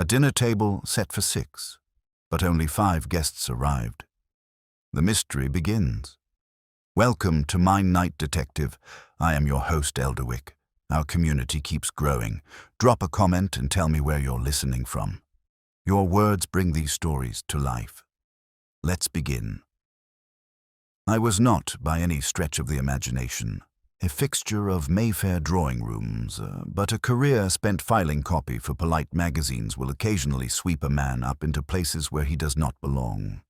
A dinner table set for 6, but only 5 guests arrived. The mystery begins. Welcome to My Night Detective. I am your host, Elderwick. Our community keeps growing. Drop a comment and tell me where you're listening from. Your words bring these stories to life. Let's begin. I was not, by any stretch of the imagination, a fixture of Mayfair drawing rooms, but a career spent filing copy for polite magazines will occasionally sweep a man up into places where he does not belong.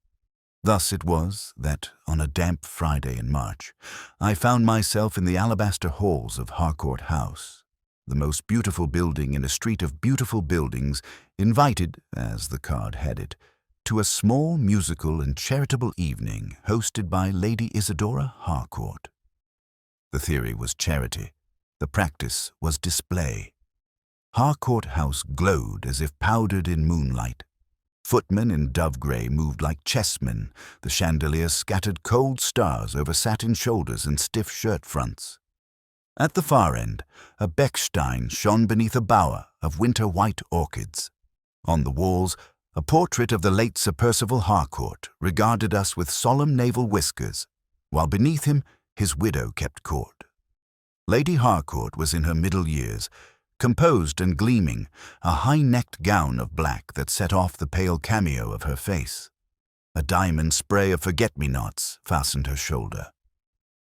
Thus it was that, on a damp Friday in March, I found myself in the alabaster halls of Harcourt House, the most beautiful building in a street of beautiful buildings, invited, as the card had it, to a small musical and charitable evening hosted by Lady Isadora Harcourt. The theory was charity. The practice was display. Harcourt House glowed as if powdered in moonlight. Footmen in dove grey moved like chessmen. The chandeliers scattered cold stars over satin shoulders and stiff shirt fronts. At the far end, a Bechstein shone beneath a bower of winter white orchids. On the walls, a portrait of the late Sir Percival Harcourt regarded us with solemn naval whiskers, while beneath him his widow kept court. Lady Harcourt was in her middle years, composed and gleaming, a high-necked gown of black that set off the pale cameo of her face. A diamond spray of forget-me-nots fastened her shoulder.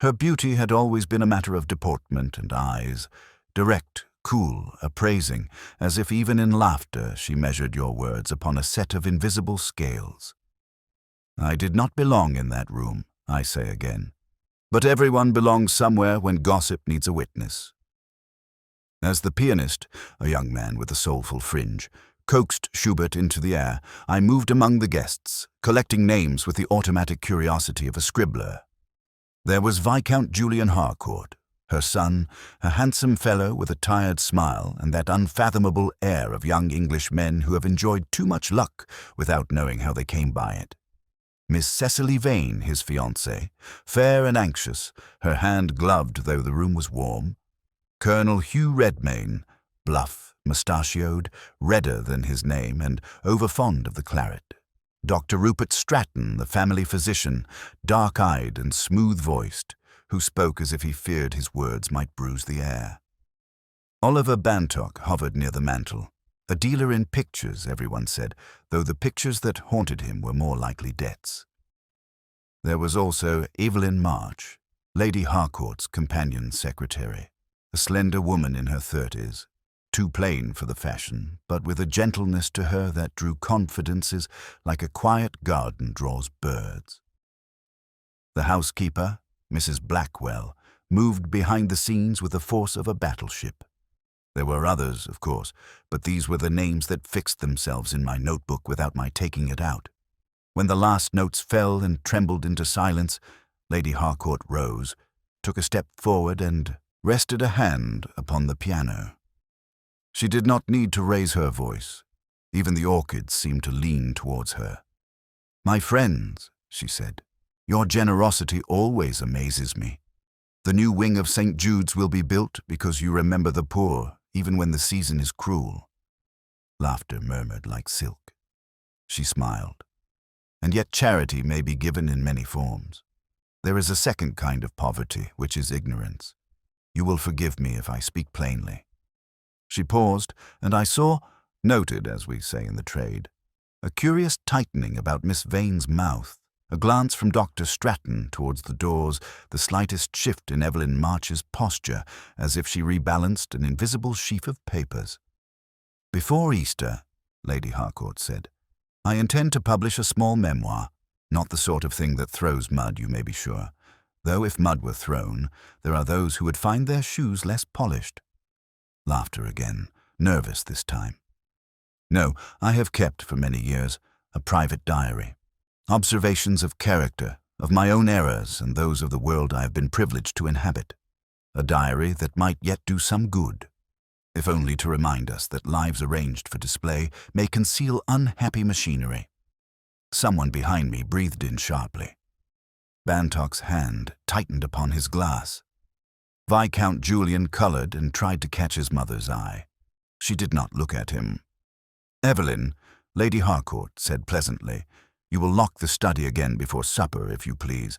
Her beauty had always been a matter of deportment and eyes, direct, cool, appraising, as if even in laughter she measured your words upon a set of invisible scales. I did not belong in that room, I say again. But everyone belongs somewhere when gossip needs a witness. As the pianist, a young man with a soulful fringe, coaxed Schubert into the air, I moved among the guests, collecting names with the automatic curiosity of a scribbler. There was Viscount Julian Harcourt, her son, a handsome fellow with a tired smile and that unfathomable air of young English men who have enjoyed too much luck without knowing how they came by it. Miss Cecily Vane, his fiancée, fair and anxious, her hand gloved though the room was warm. Colonel Hugh Redmayne, bluff, mustachioed, redder than his name, and overfond of the claret. Dr. Rupert Stratton, the family physician, dark-eyed and smooth-voiced, who spoke as if he feared his words might bruise the air. Oliver Bantock hovered near the mantel. A dealer in pictures, everyone said, though the pictures that haunted him were more likely debts. There was also Evelyn March, Lady Harcourt's companion secretary, a slender woman in her 30s, too plain for the fashion, but with a gentleness to her that drew confidences like a quiet garden draws birds. The housekeeper, Mrs. Blackwell, moved behind the scenes with the force of a battleship. There were others, of course, but these were the names that fixed themselves in my notebook without my taking it out. When the last notes fell and trembled into silence, Lady Harcourt rose, took a step forward and rested a hand upon the piano. She did not need to raise her voice. Even the orchids seemed to lean towards her. "My friends," she said, "your generosity always amazes me. The new wing of St. Jude's will be built because you remember the poor, even when the season is cruel." Laughter murmured like silk. She smiled. And yet charity may be given in many forms. There is a second kind of poverty, which is ignorance. You will forgive me if I speak plainly. She paused, and I saw, noted as we say in the trade, a curious tightening about Miss Vane's mouth, a glance from Dr. Stratton towards the doors, the slightest shift in Evelyn March's posture, as if she rebalanced an invisible sheaf of papers. "Before Easter," Lady Harcourt said, "I intend to publish a small memoir, not the sort of thing that throws mud, you may be sure, though if mud were thrown, there are those who would find their shoes less polished." Laughter again, nervous this time. "No, I have kept for many years a private diary. Observations of character, of my own errors and those of the world I have been privileged to inhabit. A diary that might yet do some good, if only to remind us that lives arranged for display may conceal unhappy machinery." Someone behind me breathed in sharply. Bantock's hand tightened upon his glass. Viscount Julian colored and tried to catch his mother's eye. She did not look at him. "Evelyn," Lady Harcourt said pleasantly, "you will lock the study again before supper, if you please.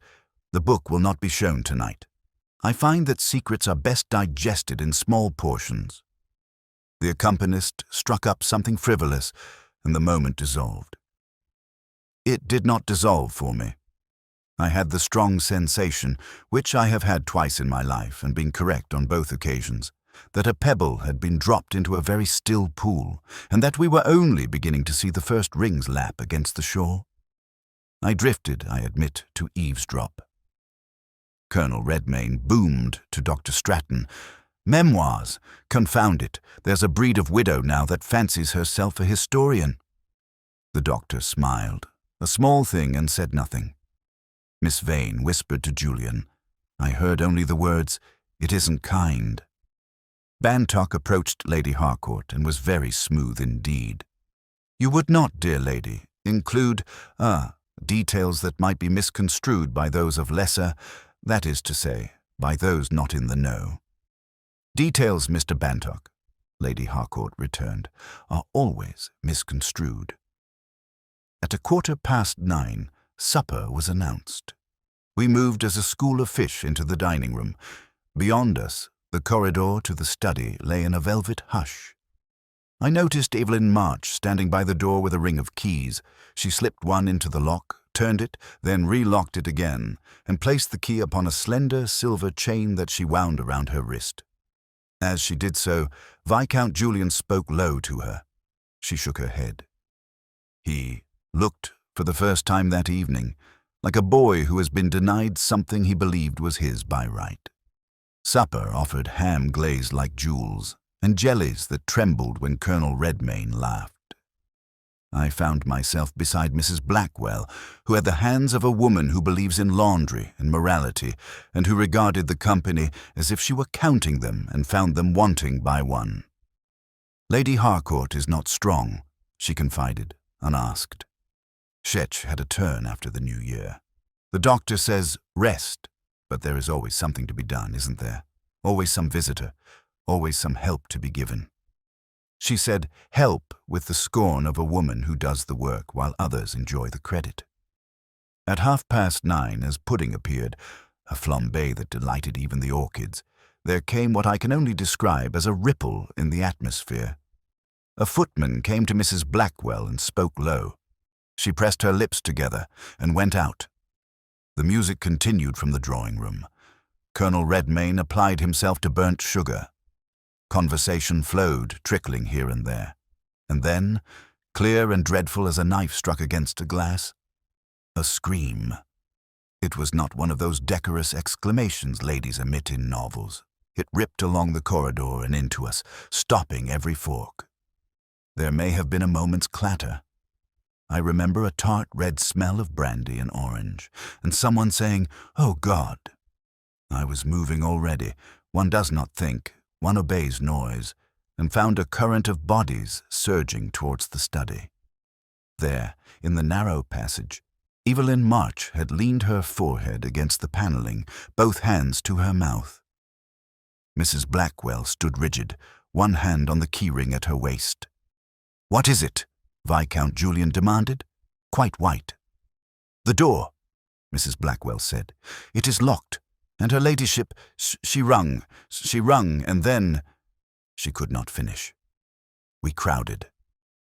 The book will not be shown tonight. I find that secrets are best digested in small portions." The accompanist struck up something frivolous, and the moment dissolved. It did not dissolve for me. I had the strong sensation, which I have had twice in my life and been correct on both occasions, that a pebble had been dropped into a very still pool, and that we were only beginning to see the first rings lap against the shore. I drifted, I admit, to eavesdrop. Colonel Redmayne boomed to Dr. Stratton, "Memoirs! Confound it, there's a breed of widow now that fancies herself a historian." The doctor smiled, a small thing, and said nothing. Miss Vane whispered to Julian. I heard only the words, "It isn't kind." Bantock approached Lady Harcourt and was very smooth indeed. "You would not, dear lady, include, details that might be misconstrued by those of lesser, that is to say, by those not in the know." "Details, Mr. Bantock," Lady Harcourt returned, "are always misconstrued." At 9:15, supper was announced. We moved as a school of fish into the dining room. Beyond us, the corridor to the study lay in a velvet hush. I noticed Evelyn March standing by the door with a ring of keys. She slipped one into the lock, turned it, then relocked it again, and placed the key upon a slender silver chain that she wound around her wrist. As she did so, Viscount Julian spoke low to her. She shook her head. He looked, for the first time that evening, like a boy who has been denied something he believed was his by right. Supper offered ham glazed like jewels, and jellies that trembled when Colonel Redmayne laughed. I found myself beside Mrs. Blackwell, who had the hands of a woman who believes in laundry and morality, and who regarded the company as if she were counting them and found them wanting by one. "Lady Harcourt is not strong," she confided, unasked. Shetch had a turn after the new year. "The doctor says rest, but there is always something to be done, isn't there? Always some visitor, always some help to be given." She said help with the scorn of a woman who does the work while others enjoy the credit. At 9:30, as pudding appeared, a flambé that delighted even the orchids, there came what I can only describe as a ripple in the atmosphere. A footman came to Mrs. Blackwell and spoke low. She pressed her lips together and went out. The music continued from the drawing-room. Colonel Redmayne applied himself to burnt sugar. Conversation flowed, trickling here and there. And then, clear and dreadful as a knife struck against a glass, a scream. It was not one of those decorous exclamations ladies emit in novels. It ripped along the corridor and into us, stopping every fork. There may have been a moment's clatter. I remember a tart red smell of brandy and orange, and someone saying, "Oh God!" I was moving already. One does not think, one obeys noise, and found a current of bodies surging towards the study. There, in the narrow passage, Evelyn March had leaned her forehead against the paneling, both hands to her mouth. Mrs. Blackwell stood rigid, one hand on the keyring at her waist. "What is it?" Viscount Julian demanded, quite white. "The door," Mrs. Blackwell said. "It is locked, and her ladyship, she rung, and then—" She could not finish. We crowded.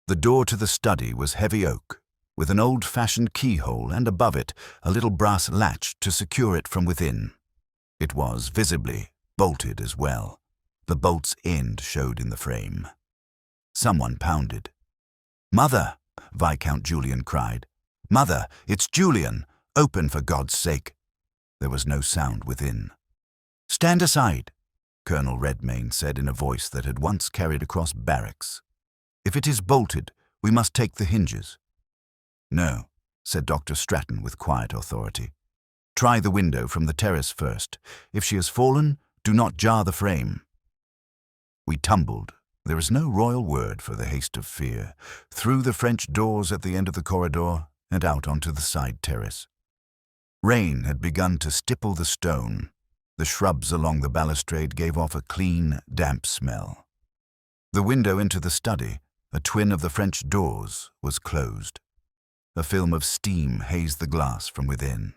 The door to the study was heavy oak, with an old-fashioned keyhole and above it a little brass latch to secure it from within. It was, visibly, bolted as well. The bolt's end showed in the frame. Someone pounded. "Mother!" Viscount Julian cried. "Mother, it's Julian! Open, for God's sake!" There was no sound within. "Stand aside," Colonel Redmayne said in a voice that had once carried across barracks. "If it is bolted, we must take the hinges." "No," said Dr. Stratton with quiet authority. "Try the window from the terrace first. If she has fallen, do not jar the frame." We tumbled, there is no royal word for the haste of fear, through the French doors at the end of the corridor and out onto the side terrace. Rain had begun to stipple the stone. The shrubs along the balustrade gave off a clean, damp smell. The window into the study, A twin of the French doors was closed. A film of steam hazed the glass from within.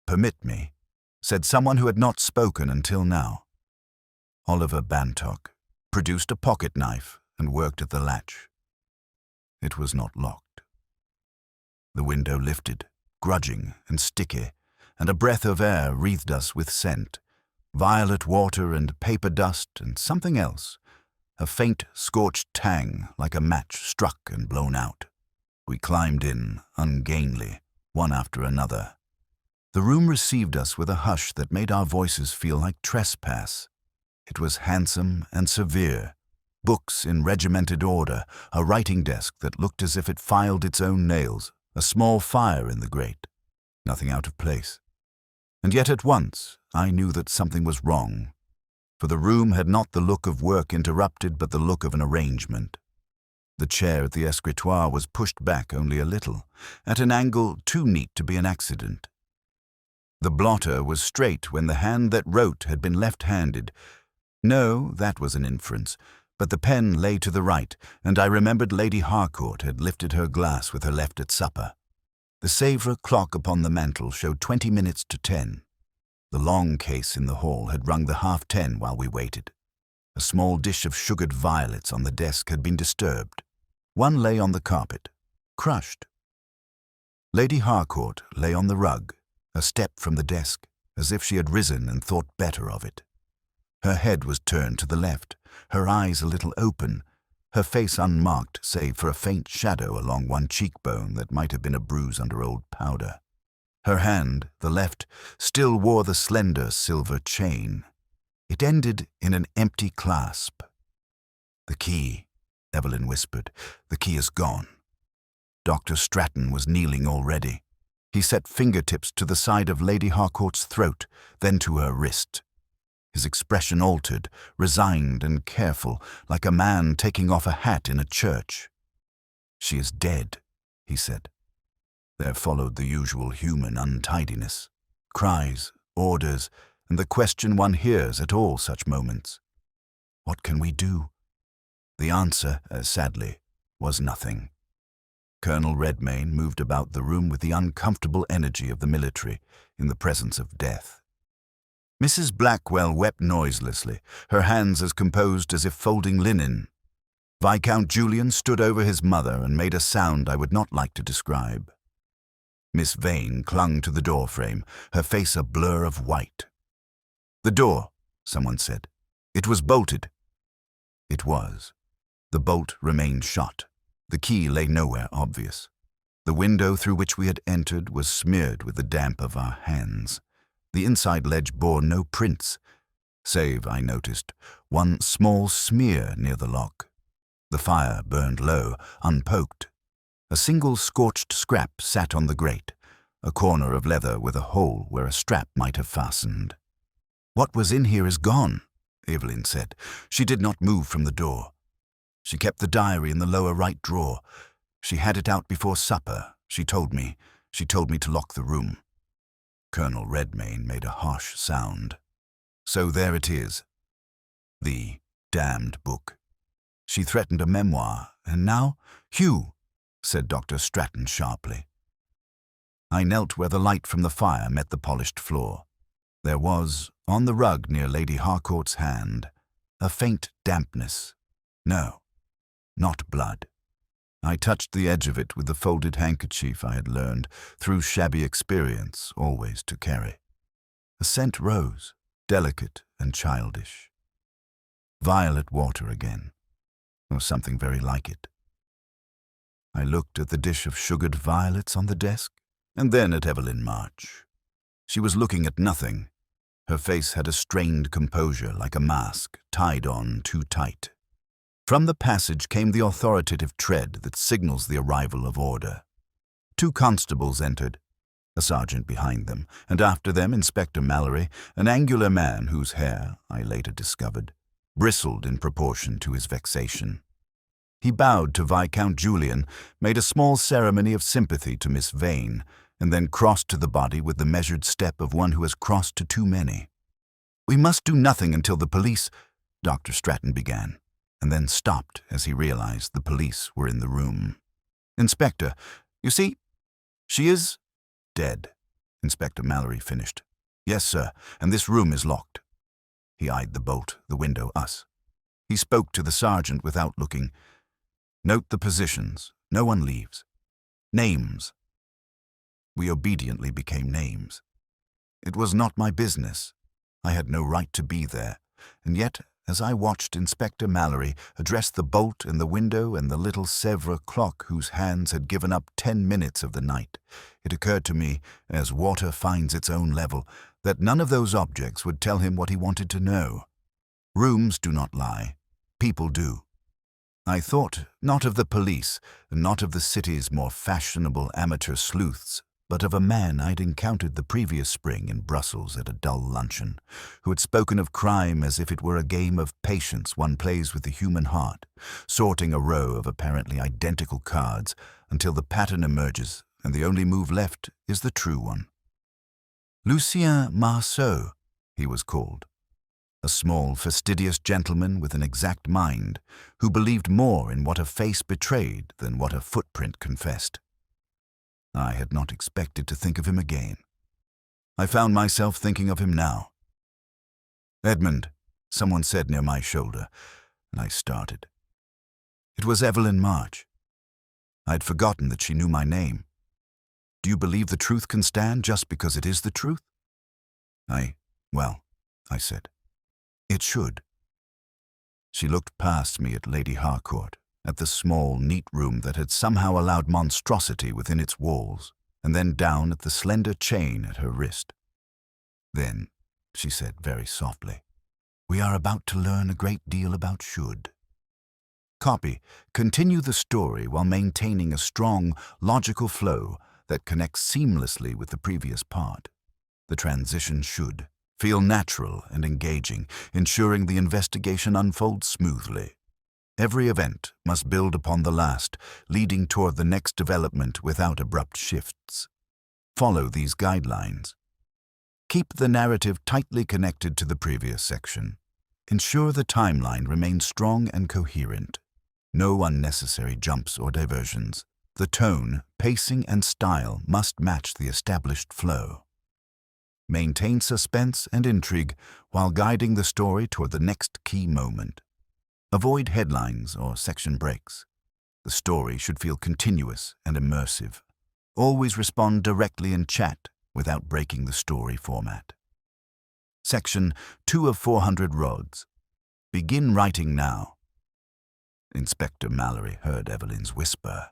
"Permit me," said someone who had not spoken until now. Oliver Bantock produced a pocket knife and worked at the latch. It was not locked. The window lifted, grudging and sticky, and a breath of air wreathed us with scent, violet water and paper dust and something else, a faint scorched tang like a match struck and blown out. We climbed in, ungainly, one after another. The room received us with a hush that made our voices feel like trespass. It was handsome and severe, books in regimented order, a writing desk that looked as if it filed its own nails, a small fire in the grate. Nothing out of place. And yet at once I knew that something was wrong, for the room had not the look of work interrupted but the look of an arrangement. The chair at the escritoire was pushed back only a little, at an angle too neat to be an accident. The blotter was straight when the hand that wrote had been left-handed. No, that was an inference, but the pen lay to the right, and I remembered Lady Harcourt had lifted her glass with her left at supper. The Sèvres clock upon the mantel showed 20 minutes to 10. The long case in the hall had rung the 10:30 while we waited. A small dish of sugared violets on the desk had been disturbed. One lay on the carpet, crushed. Lady Harcourt lay on the rug, a step from the desk, as if she had risen and thought better of it. Her head was turned to the left, her eyes a little open, her face unmarked save for a faint shadow along one cheekbone that might have been a bruise under old powder. Her hand, the left, still wore the slender silver chain. It ended in an empty clasp. "The key," Evelyn whispered. "The key is gone." Dr. Stratton was kneeling already. He set fingertips to the side of Lady Harcourt's throat, then to her wrist. His expression altered, resigned and careful, like a man taking off a hat in a church. "She is dead," he said. There followed the usual human untidiness, cries, orders, and the question one hears at all such moments. What can we do? The answer, sadly, was nothing. Colonel Redmayne moved about the room with the uncomfortable energy of the military in the presence of death. Mrs. Blackwell wept noiselessly, her hands as composed as if folding linen. Viscount Julian stood over his mother and made a sound I would not like to describe. Miss Vane clung to the door frame, her face a blur of white. "The door," someone said. "It was bolted." It was. The bolt remained shut. The key lay nowhere obvious. The window through which we had entered was smeared with the damp of our hands. The inside ledge bore no prints, save, I noticed, one small smear near the lock. The fire burned low, unpoked. A single scorched scrap sat on the grate, a corner of leather with a hole where a strap might have fastened. "What was in here is gone," Evelyn said. She did not move from the door. She kept the diary in the lower right drawer. She had it out before supper, she told me. She told me to lock the room. Colonel Redmayne made a harsh sound. "So there it is. The damned book. She threatened a memoir, and now—" "Hugh," said Dr. Stratton sharply. I knelt where the light from the fire met the polished floor. There was, on the rug near Lady Harcourt's hand, a faint dampness. No, not blood. I touched the edge of it with the folded handkerchief I had learned, through shabby experience, always to carry. A scent rose, delicate and childish. Violet water again, or something very like it. I looked at the dish of sugared violets on the desk, and then at Evelyn March. She was looking at nothing. Her face had a strained composure like a mask, tied on too tight. From the passage came the authoritative tread that signals the arrival of order. 2 constables entered, a sergeant behind them, and after them Inspector Mallory, an angular man whose hair, I later discovered, bristled in proportion to his vexation. He bowed to Viscount Julian, made a small ceremony of sympathy to Miss Vane, and then crossed to the body with the measured step of one who has crossed to too many. "We must do nothing until the police—" Dr. Stratton began. and then stopped as he realized the police were in the room. "Inspector, you see, she is dead," Inspector Mallory finished. "Yes, sir, and this room is locked." He eyed the bolt, the window, us. He spoke to the sergeant without looking. "Note the positions. No one leaves. Names." We obediently became names. It was not my business. I had no right to be there, and yet, as I watched Inspector Mallory address the bolt and the window and the little Sèvres clock whose hands had given up 10 minutes of the night, it occurred to me, as water finds its own level, that none of those objects would tell him what he wanted to know. Rooms do not lie. People do. I thought not of the police, not of the city's more fashionable amateur sleuths, but of a man I'd encountered the previous spring in Brussels at a dull luncheon, who had spoken of crime as if it were a game of patience one plays with the human heart, sorting a row of apparently identical cards until the pattern emerges and the only move left is the true one. Lucien Marceau, he was called. A small, fastidious gentleman with an exact mind, who believed more in what a face betrayed than what a footprint confessed. I had not expected to think of him again. I found myself thinking of him now. "Edmund," someone said near my shoulder, and I started. It was Evelyn March. I'd forgotten that she knew my name. "Do you believe the truth can stand just because it is the truth?" Well, I said. "It should." She looked past me at Lady Harcourt, at the small, neat room that had somehow allowed monstrosity within its walls, and then down at the slender chain at her wrist. "Then," she said very softly, "we are about to learn a great deal about should. Copy, continue the story while maintaining a strong, logical flow that connects seamlessly with the previous part. The transition should feel natural and engaging, ensuring the investigation unfolds smoothly. Every event must build upon the last, leading toward the next development without abrupt shifts. Follow these guidelines. Keep the narrative tightly connected to the previous section. Ensure the timeline remains strong and coherent. No unnecessary jumps or diversions. The tone, pacing, and style must match the established flow. Maintain suspense and intrigue while guiding the story toward the next key moment. Avoid headlines or section breaks. The story should feel continuous and immersive. Always respond directly in chat without breaking the story format. Section 2 of 400 rods. Begin writing now. Inspector Mallory heard Evelyn's whisper.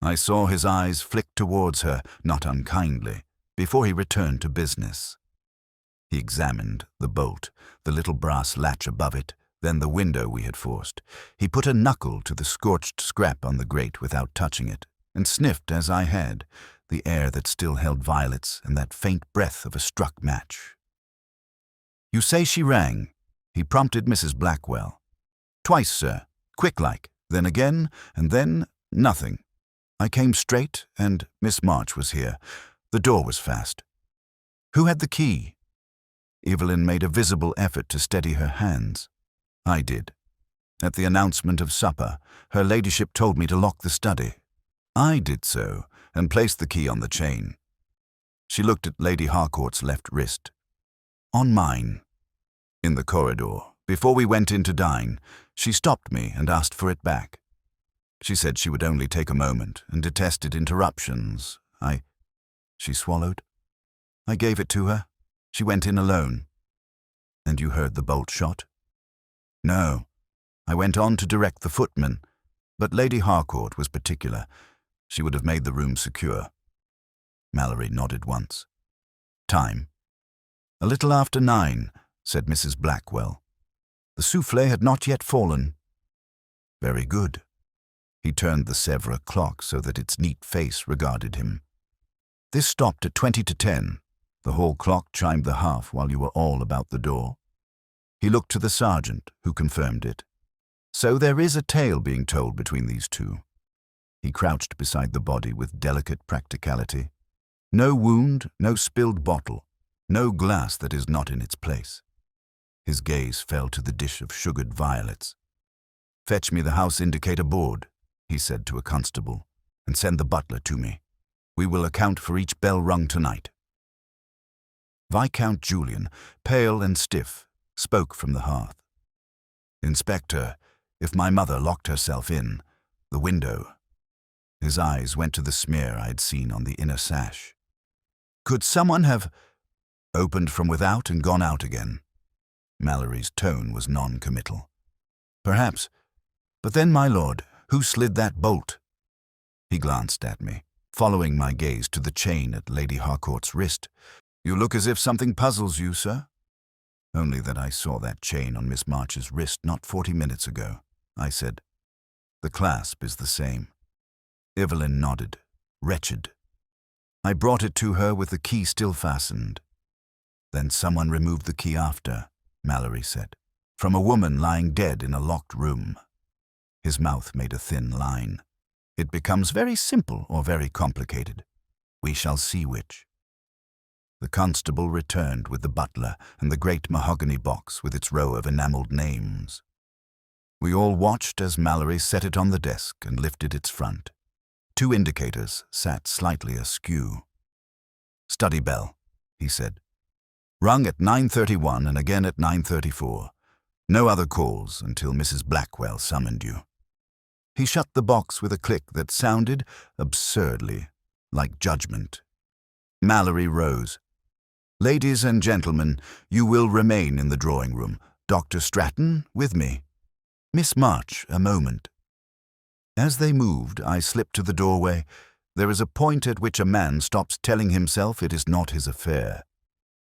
I saw his eyes flick towards her, not unkindly, before he returned to business. He examined the bolt, the little brass latch above it, then the window we had forced. He put a knuckle to the scorched scrap on the grate without touching it, and sniffed as I had, the air that still held violets and that faint breath of a struck match. "You say she rang?" he prompted Mrs. Blackwell. "Twice, sir. Quick-like. Then again, and then nothing. I came straight, and Miss March was here. The door was fast." "Who had the key?" Evelyn made a visible effort to steady her hands. "I did. At the announcement of supper, her ladyship told me to lock the study. I did so, and placed the key on the chain." She looked at Lady Harcourt's left wrist. "On mine." "In the corridor, before we went in to dine, she stopped me and asked for it back. She said she would only take a moment and detested interruptions. She swallowed. "I gave it to her. She went in alone." "And you heard the bolt shot?" "No. I went on to direct the footman, but Lady Harcourt was particular. She would have made the room secure." Mallory nodded once. "Time?" "A little after 9, said Mrs. Blackwell. The souffle had not yet fallen." "Very good." He turned the Sèvres clock so that its neat face regarded him. "This stopped at 20 to 10. The hall clock chimed the half while you were all about the door." He looked to the sergeant, who confirmed it. "So there is a tale being told between these two." He crouched beside the body with delicate practicality. No wound, no spilled bottle, no glass that is not in its place. His gaze fell to the dish of sugared violets. "Fetch me the house indicator board," he said to a constable, "and send the butler to me. We will account for each bell rung tonight." Viscount Julian, pale and stiff, spoke from the hearth. "Inspector, if my mother locked herself in the window—" His eyes went to the smear I had seen on the inner sash. "Could someone have opened from without and gone out again?" Mallory's tone was non-committal. "Perhaps. But then, my lord, who slid that bolt?" He glanced at me, following my gaze to the chain at Lady Harcourt's wrist. "You look as if something puzzles you, sir." "Only that I saw that chain on Miss March's wrist not 40 minutes ago," I said. "The clasp is the same." Evelyn nodded, wretched. "I brought it to her with the key still fastened." "Then someone removed the key after," Mallory said, "from a woman lying dead in a locked room." His mouth made a thin line. "It becomes very simple or very complicated. We shall see which." The constable returned with the butler and the great mahogany box with its row of enameled names. We all watched as Mallory set it on the desk and lifted its front. 2 indicators sat slightly askew. "Study bell," he said. "Rung at 9:31 and again at 9:34. No other calls until Mrs. Blackwell summoned you." He shut the box with a click that sounded, absurdly, like judgment. Mallory rose. "Ladies and gentlemen, you will remain in the drawing room. Dr. Stratton, with me. Miss March, a moment." As they moved, I slipped to the doorway. There is a point at which a man stops telling himself it is not his affair.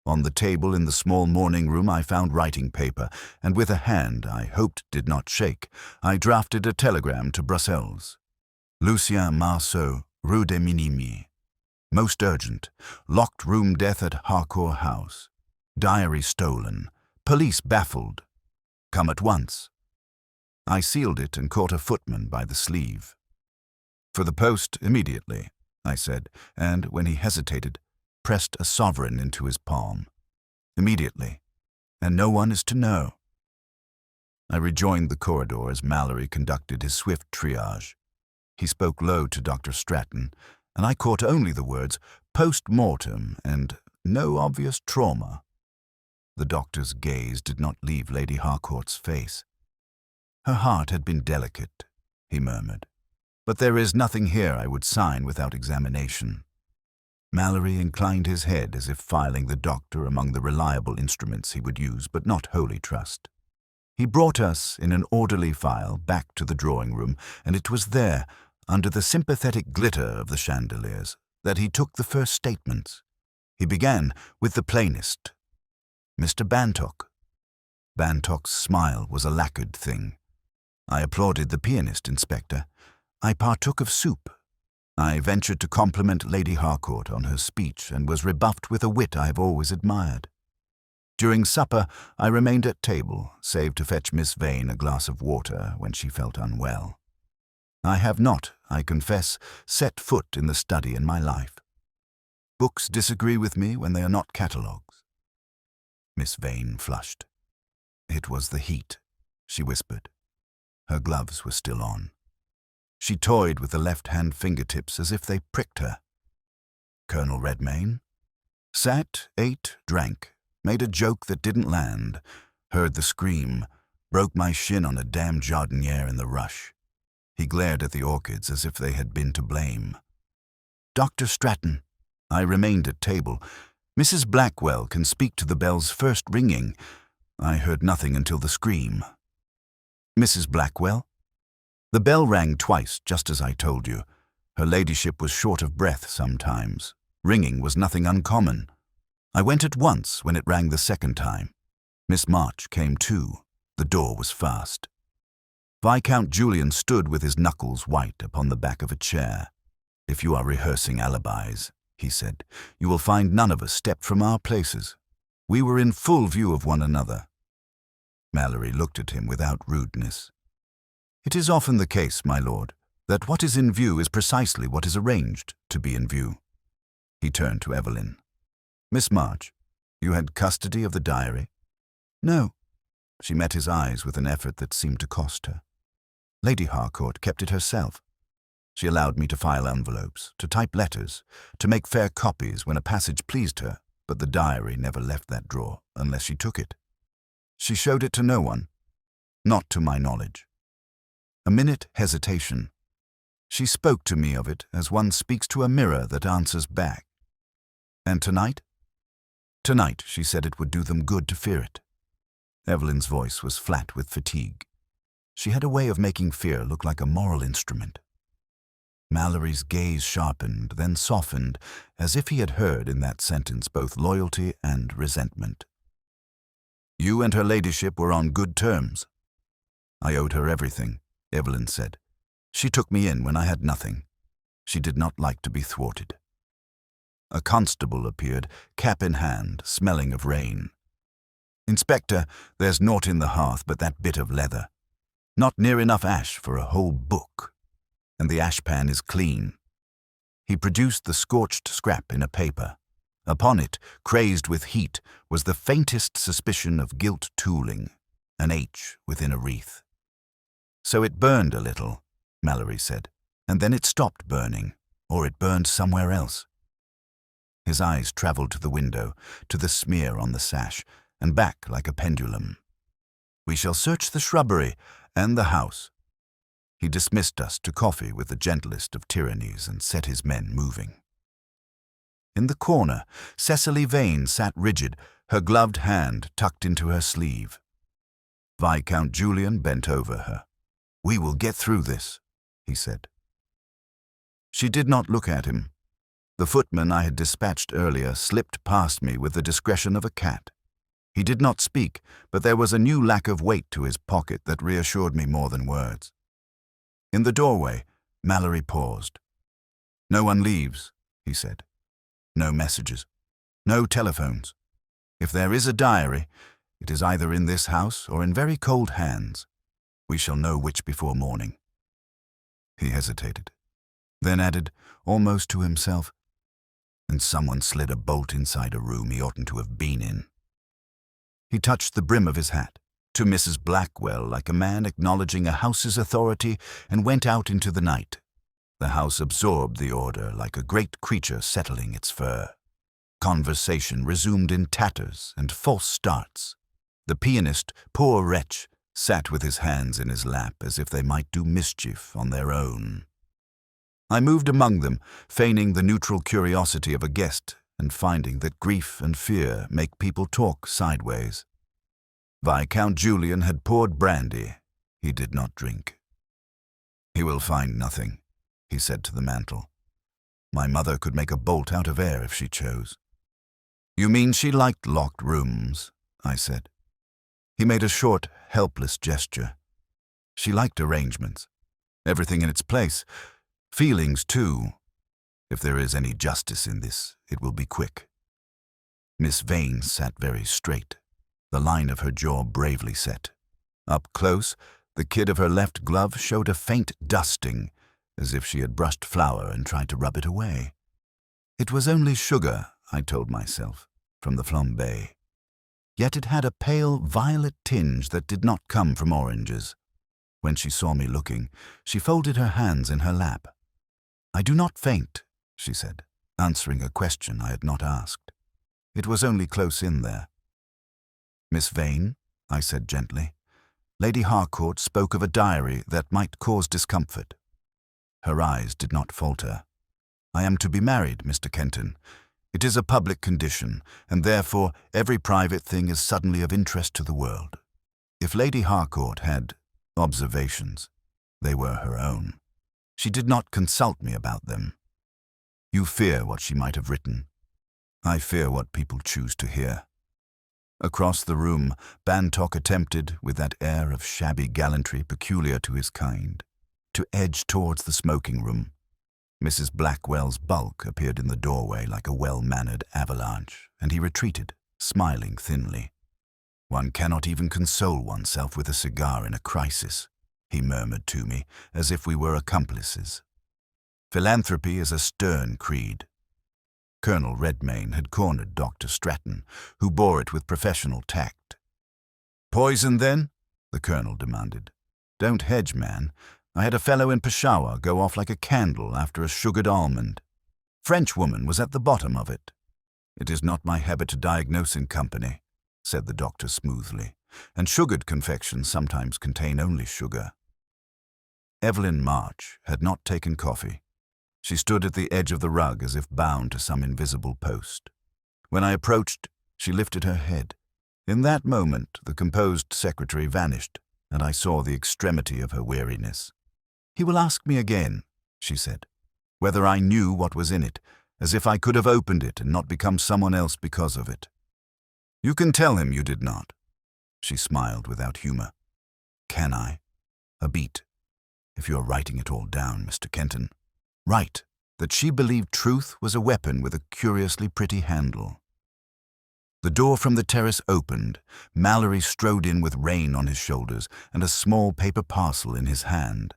On the table in the small morning room I found writing paper, and with a hand I hoped did not shake, I drafted a telegram to Brussels. "Lucien Marceau, Rue des Minimes. Most urgent. Locked room death at Harcourt house. Diary stolen. Police baffled. Come at once." I sealed it and caught a footman by the sleeve. "For the post immediately," I said, and, when he hesitated, pressed a sovereign into his palm. "Immediately. And no one is to know." I rejoined the corridor as Mallory conducted his swift triage. He spoke low to Dr. Stratton, and I caught only the words "post-mortem" and "no obvious trauma." The doctor's gaze did not leave Lady Harcourt's face. "Her heart had been delicate," he murmured. "But there is nothing here I would sign without examination." Mallory inclined his head as if filing the doctor among the reliable instruments he would use but not wholly trust. He brought us, in an orderly file, back to the drawing-room, and it was there, under the sympathetic glitter of the chandeliers, that he took the first statements. He began with the plainest. "Mr. Bantock." Bantock's smile was a lacquered thing. I applauded the pianist, Inspector. I partook of soup. I ventured to compliment Lady Harcourt on her speech and was rebuffed with a wit I have always admired. During supper, I remained at table, save to fetch Miss Vane a glass of water when she felt unwell. I have not, I confess, set foot in the study in my life. Books disagree with me when they are not catalogues. Miss Vane flushed. "It was the heat," she whispered. Her gloves were still on. She toyed with the left-hand fingertips as if they pricked her. Colonel Redmayne? Sat, ate, drank, made a joke that didn't land, heard the scream, broke my shin on a damn jardiniere in the rush. He glared at the orchids as if they had been to blame. "Dr. Stratton." I remained at table. "Mrs. Blackwell can speak to the bell's first ringing." I heard nothing until the scream. "Mrs. Blackwell?" The bell rang twice, just as I told you. Her ladyship was short of breath sometimes. Ringing was nothing uncommon. I went at once when it rang the second time. Miss March came too. The door was fast. Viscount Julian stood with his knuckles white upon the back of a chair. "If you are rehearsing alibis," he said, "you will find none of us stepped from our places. We were in full view of one another." Mallory looked at him without rudeness. "It is often the case, my lord, that what is in view is precisely what is arranged to be in view." He turned to Evelyn. "Miss March, you had custody of the diary?" "No." She met his eyes with an effort that seemed to cost her. Lady Harcourt kept it herself. She allowed me to file envelopes, to type letters, to make fair copies when a passage pleased her, but the diary never left that drawer unless she took it. She showed it to no one, not to my knowledge. A minute hesitation. She spoke to me of it as one speaks to a mirror that answers back. And tonight? Tonight, she said it would do them good to fear it. Evelyn's voice was flat with fatigue. She had a way of making fear look like a moral instrument. Mallory's gaze sharpened, then softened, as if he had heard in that sentence both loyalty and resentment. You and her ladyship were on good terms. I owed her everything, Evelyn said. She took me in when I had nothing. She did not like to be thwarted. A constable appeared, cap in hand, smelling of rain. Inspector, there's naught in the hearth but that bit of leather. Not near enough ash for a whole book. And the ashpan is clean. He produced the scorched scrap in a paper. Upon it, crazed with heat, was the faintest suspicion of gilt tooling, an H within a wreath. So it burned a little, Mallory said, and then it stopped burning, or it burned somewhere else. His eyes traveled to the window, to the smear on the sash, and back like a pendulum. We shall search the shrubbery and the house. He dismissed us to coffee with the gentlest of tyrannies and set his men moving. In the corner, Cecily Vane sat rigid, her gloved hand tucked into her sleeve. Viscount Julian bent over her. We will get through this, he said. She did not look at him. The footman I had dispatched earlier slipped past me with the discretion of a cat. He did not speak, but there was a new lack of weight to his pocket that reassured me more than words. In the doorway, Mallory paused. No one leaves, he said. No messages. No telephones. If there is a diary, it is either in this house or in very cold hands. We shall know which before morning. He hesitated, then added, almost to himself, and someone slid a bolt inside a room he oughtn't to have been in. He touched the brim of his hat to Mrs. Blackwell like a man acknowledging a house's authority, and went out into the night. The house absorbed the order like a great creature settling its fur. Conversation resumed in tatters and false starts. The pianist, poor wretch, sat with his hands in his lap as if they might do mischief on their own. I moved among them, feigning the neutral curiosity of a guest and finding that grief and fear make people talk sideways. Viscount Julian had poured brandy. He did not drink. He will find nothing, he said to the mantel. My mother could make a bolt out of air if she chose. You mean she liked locked rooms, I said. He made a short, helpless gesture. She liked arrangements. Everything in its place. Feelings, too. If there is any justice in this, it will be quick. Miss Vane sat very straight, the line of her jaw bravely set. Up close, the kid of her left glove showed a faint dusting, as if she had brushed flour and tried to rub it away. It was only sugar, I told myself, from the flambé. Yet it had a pale violet tinge that did not come from oranges. When she saw me looking, she folded her hands in her lap. I do not faint, she said, answering a question I had not asked. It was only close in there. Miss Vane, I said gently, Lady Harcourt spoke of a diary that might cause discomfort. Her eyes did not falter. I am to be married, Mr. Kenton. It is a public condition, and therefore every private thing is suddenly of interest to the world. If Lady Harcourt had observations, they were her own. She did not consult me about them. You fear what she might have written. I fear what people choose to hear. Across the room, Bantock attempted, with that air of shabby gallantry peculiar to his kind, to edge towards the smoking room. Mrs. Blackwell's bulk appeared in the doorway like a well-mannered avalanche, and he retreated, smiling thinly. One cannot even console oneself with a cigar in a crisis, he murmured to me, as if we were accomplices. Philanthropy is a stern creed. Colonel Redmayne had cornered Dr. Stratton, who bore it with professional tact. Poison, then? The colonel demanded. Don't hedge, man. I had a fellow in Peshawar go off like a candle after a sugared almond. Frenchwoman was at the bottom of it. It is not my habit to diagnose in company, said the doctor smoothly, and sugared confections sometimes contain only sugar. Evelyn March had not taken coffee. She stood at the edge of the rug as if bound to some invisible post. When I approached, she lifted her head. In that moment, the composed secretary vanished, and I saw the extremity of her weariness. "He will ask me again," she said, "whether I knew what was in it, as if I could have opened it and not become someone else because of it. You can tell him you did not." She smiled without humor. "Can I? A beat. If you are writing it all down, Mr. Kenton. Write that she believed truth was a weapon with a curiously pretty handle." The door from the terrace opened. Mallory strode in with rain on his shoulders and a small paper parcel in his hand.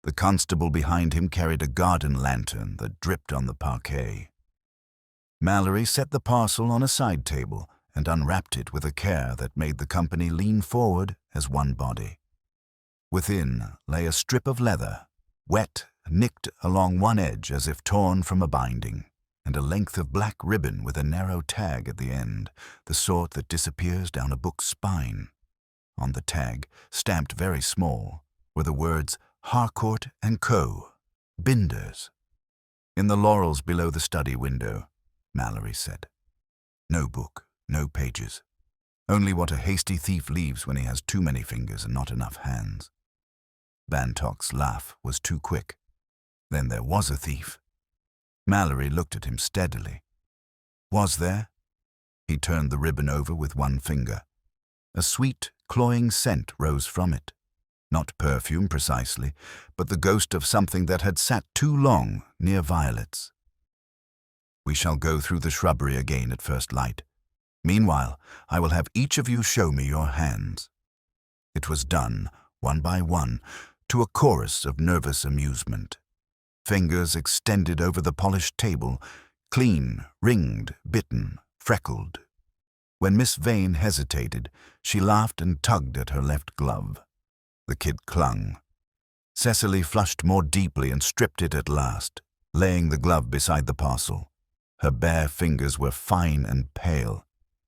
The constable behind him carried a garden lantern that dripped on the parquet. Mallory set the parcel on a side table and unwrapped it with a care that made the company lean forward as one body. Within lay a strip of leather, wet, nicked along one edge as if torn from a binding, and a length of black ribbon with a narrow tag at the end, the sort that disappears down a book's spine. On the tag, stamped very small, were the words Harcourt and Co., Binders. "In the laurels below the study window," Mallory said. "No book, no pages. Only what a hasty thief leaves when he has too many fingers and not enough hands." Bantock's laugh was too quick. "Then there was a thief." Mallory looked at him steadily. "Was there?" He turned the ribbon over with one finger. A sweet, cloying scent rose from it. Not perfume precisely, but the ghost of something that had sat too long near violets. "We shall go through the shrubbery again at first light. Meanwhile, I will have each of you show me your hands." It was done, one by one, to a chorus of nervous amusement. Fingers extended over the polished table, clean, ringed, bitten, freckled. When Miss Vane hesitated, she laughed and tugged at her left glove. The kid clung. Cecily flushed more deeply and stripped it at last, laying the glove beside the parcel. Her bare fingers were fine and pale.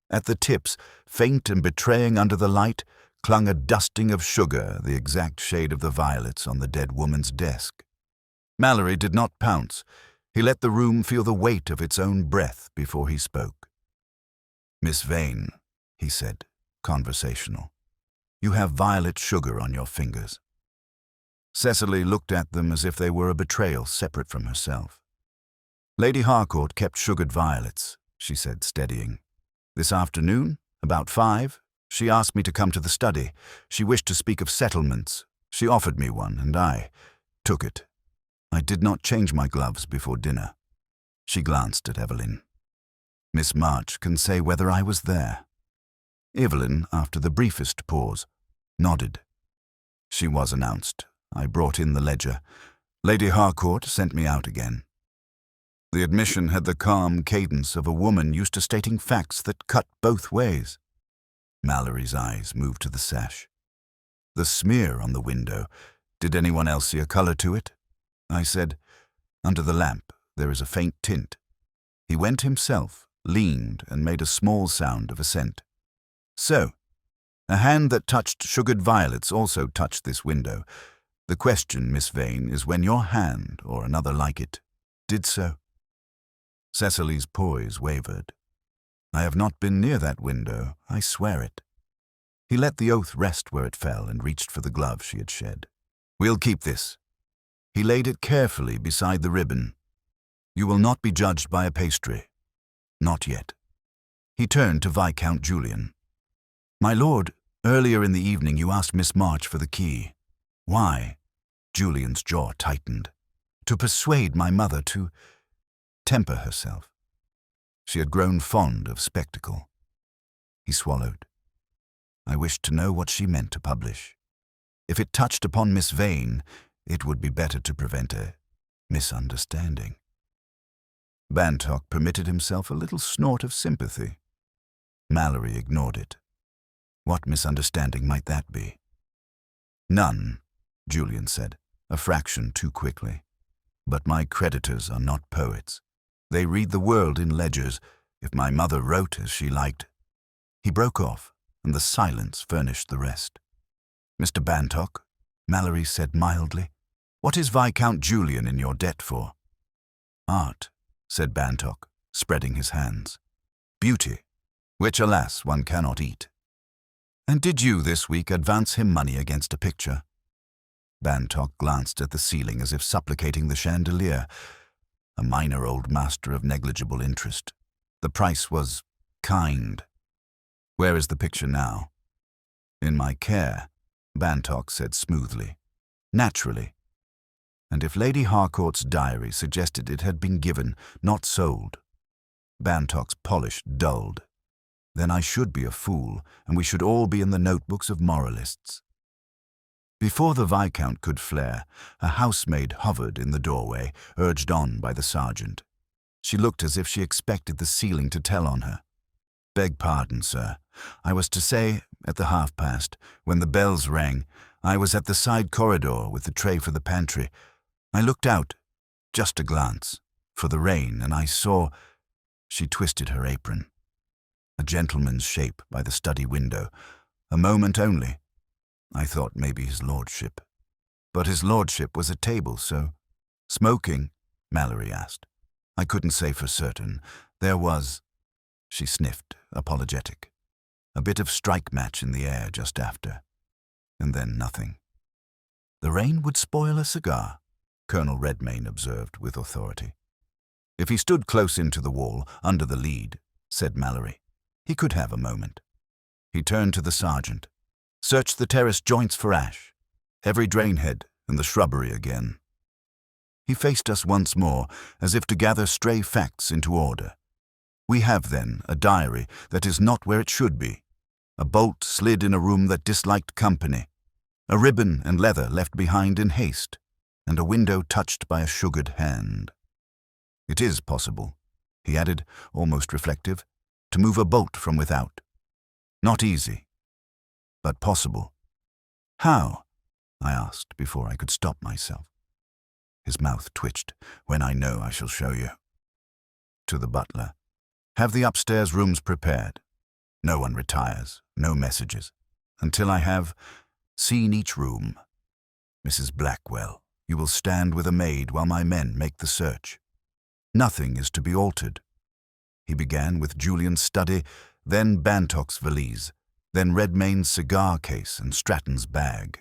At the tips, faint and betraying under the light, clung a dusting of sugar, the exact shade of the violets on the dead woman's desk. Mallory did not pounce. He let the room feel the weight of its own breath before he spoke. "Miss Vane," he said, conversational, "you have violet sugar on your fingers." Cecily looked at them as if they were a betrayal separate from herself. "Lady Harcourt kept sugared violets," she said, steadying. "This afternoon, about 5, she asked me to come to the study. She wished to speak of settlements. She offered me one, and I took it. I did not change my gloves before dinner." She glanced at Evelyn. "Miss March can say whether I was there." Evelyn, after the briefest pause, nodded. "She was announced. I brought in the ledger. Lady Harcourt sent me out again." The admission had the calm cadence of a woman used to stating facts that cut both ways. Mallory's eyes moved to the sash. "The smear on the window. Did anyone else see a color to it?" I said, "Under the lamp there is a faint tint." He went himself, leaned, and made a small sound of assent. "So, a hand that touched sugared violets also touched this window. The question, Miss Vane, is when your hand, or another like it, did so." Cecily's poise wavered. "I have not been near that window, I swear it." He let the oath rest where it fell and reached for the glove she had shed. "We'll keep this." He laid it carefully beside the ribbon. "You will not be judged by a pastry. Not yet." He turned to Viscount Julian. "My lord, earlier in the evening you asked Miss March for the key. Why?" Julian's jaw tightened. "To persuade my mother to temper herself." She had grown fond of spectacle. He swallowed. "I wished to know what she meant to publish. If it touched upon Miss Vane, it would be better to prevent a misunderstanding." Bantock permitted himself a little snort of sympathy. Mallory ignored it. What misunderstanding might that be? None, Julian said, a fraction too quickly. But my creditors are not poets. They read the world in ledgers. If my mother wrote as she liked. He broke off, and the silence furnished the rest. Mr. Bantock, Mallory said mildly, what is Viscount Julian in your debt for? Art, said Bantock, spreading his hands. Beauty, which alas one cannot eat. And did you this week advance him money against a picture? Bantock glanced at the ceiling as if supplicating the chandelier, a minor old master of negligible interest. The price was kind. Where is the picture now? In my care, Bantock said smoothly. Naturally. And if Lady Harcourt's diary suggested it had been given, not sold. Bantock's polish dulled. Then I should be a fool, and we should all be in the notebooks of moralists. Before the Viscount could flare, a housemaid hovered in the doorway, urged on by the sergeant. She looked as if she expected the ceiling to tell on her. Beg pardon, sir. I was to say, at the past, when the bells rang, I was at the side corridor with the tray for the pantry. I looked out, just a glance, for the rain, and I saw— She twisted her apron. A gentleman's shape by the study window. A moment only. I thought maybe his lordship. But his lordship was at table, so— Smoking? Mallory asked. I couldn't say for certain. There was— She sniffed, apologetic. A bit of strike match in the air just after. And then nothing. The rain would spoil a cigar, Colonel Redmayne observed with authority. If he stood close into the wall, under the lead, said Mallory, he could have a moment. He turned to the sergeant. Search the terrace joints for ash. Every drainhead and the shrubbery again. He faced us once more, as if to gather stray facts into order. We have, then, a diary that is not where it should be, a bolt slid in a room that disliked company, a ribbon and leather left behind in haste, and a window touched by a sugared hand. It is possible, he added, almost reflective, to move a bolt from without. Not easy, but possible. How? I asked before I could stop myself. His mouth twitched. When I know, I shall show you. To the butler. Have the upstairs rooms prepared. No one retires, no messages, until I have seen each room. Mrs. Blackwell, you will stand with a maid while my men make the search. Nothing is to be altered. He began with Julian's study, then Bantock's valise, then Redmayne's cigar case and Stratton's bag.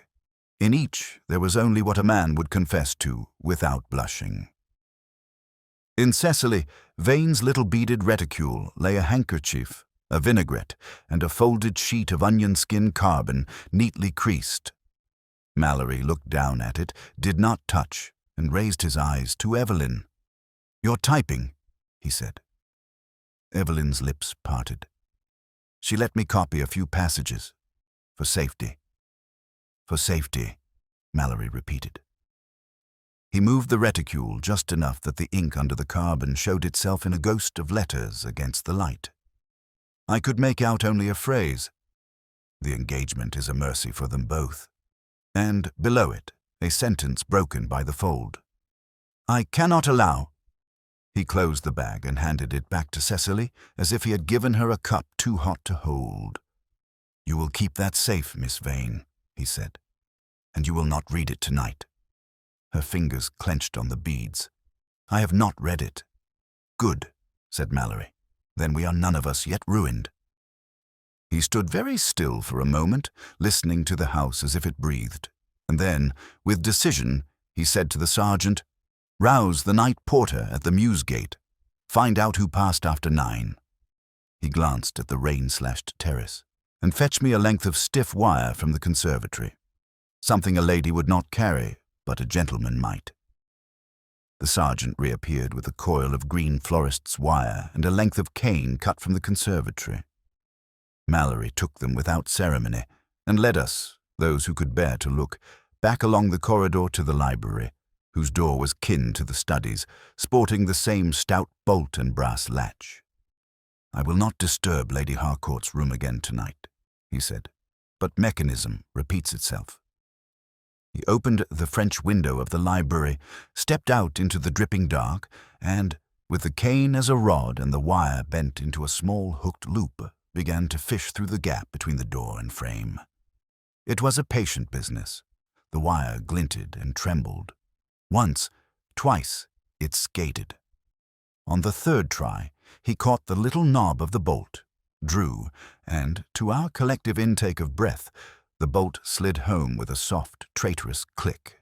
In each, there was only what a man would confess to without blushing. In Cecily, Vane's little beaded reticule lay a handkerchief, a vinaigrette, and a folded sheet of onion skin carbon, neatly creased. Mallory looked down at it, did not touch, and raised his eyes to Evelyn. "You're typing," he said. Evelyn's lips parted. She let me copy a few passages. For safety. For safety, Mallory repeated. He moved the reticule just enough that the ink under the carbon showed itself in a ghost of letters against the light. I could make out only a phrase. The engagement is a mercy for them both. And below it, a sentence broken by the fold. I cannot allow. He closed the bag and handed it back to Cecily as if he had given her a cup too hot to hold. You will keep that safe, Miss Vane, he said, and you will not read it tonight. Her fingers clenched on the beads. I have not read it. Good, said Mallory. Then we are none of us yet ruined. He stood very still for a moment, listening to the house as if it breathed, and then, with decision, he said to the sergeant, Rouse the night porter at the Mews gate. Find out who passed after 9. He glanced at the rain-slashed terrace, and fetch me a length of stiff wire from the conservatory. Something a lady would not carry, but a gentleman might. The sergeant reappeared with a coil of green florist's wire and a length of cane cut from the conservatory. Mallory took them without ceremony and led us, those who could bear to look, back along the corridor to the library, whose door was kin to the studies, sporting the same stout bolt and brass latch. I will not disturb Lady Harcourt's room again tonight, he said, but mechanism repeats itself. He opened the French window of the library, stepped out into the dripping dark, and, with the cane as a rod and the wire bent into a small hooked loop, began to fish through the gap between the door and frame. It was a patient business. The wire glinted and trembled. Once, twice, it skated. On the third try, he caught the little knob of the bolt, drew, and, to our collective intake of breath, the bolt slid home with a soft, traitorous click.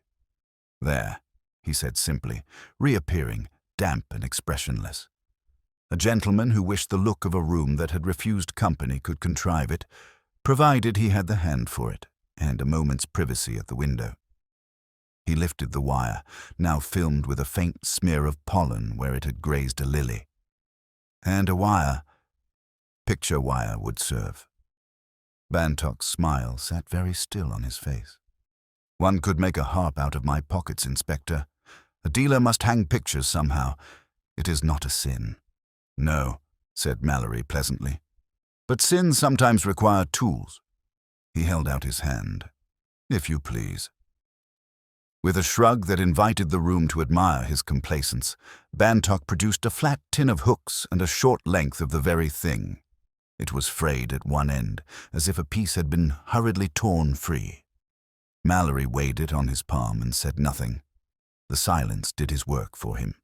"There," he said simply, reappearing, damp and expressionless. A gentleman who wished the look of a room that had refused company could contrive it, provided he had the hand for it, and a moment's privacy at the window. He lifted the wire, now filmed with a faint smear of pollen where it had grazed a lily. And a wire, picture wire, would serve. Bantock's smile sat very still on his face. "One could make a harp out of my pockets, Inspector. A dealer must hang pictures somehow. It is not a sin." "No," said Mallory pleasantly. "But sins sometimes require tools." He held out his hand. "If you please." With a shrug that invited the room to admire his complacence, Bantock produced a flat tin of hooks and a short length of the very thing. It was frayed at one end, as if a piece had been hurriedly torn free. Mallory weighed it on his palm and said nothing. The silence did his work for him.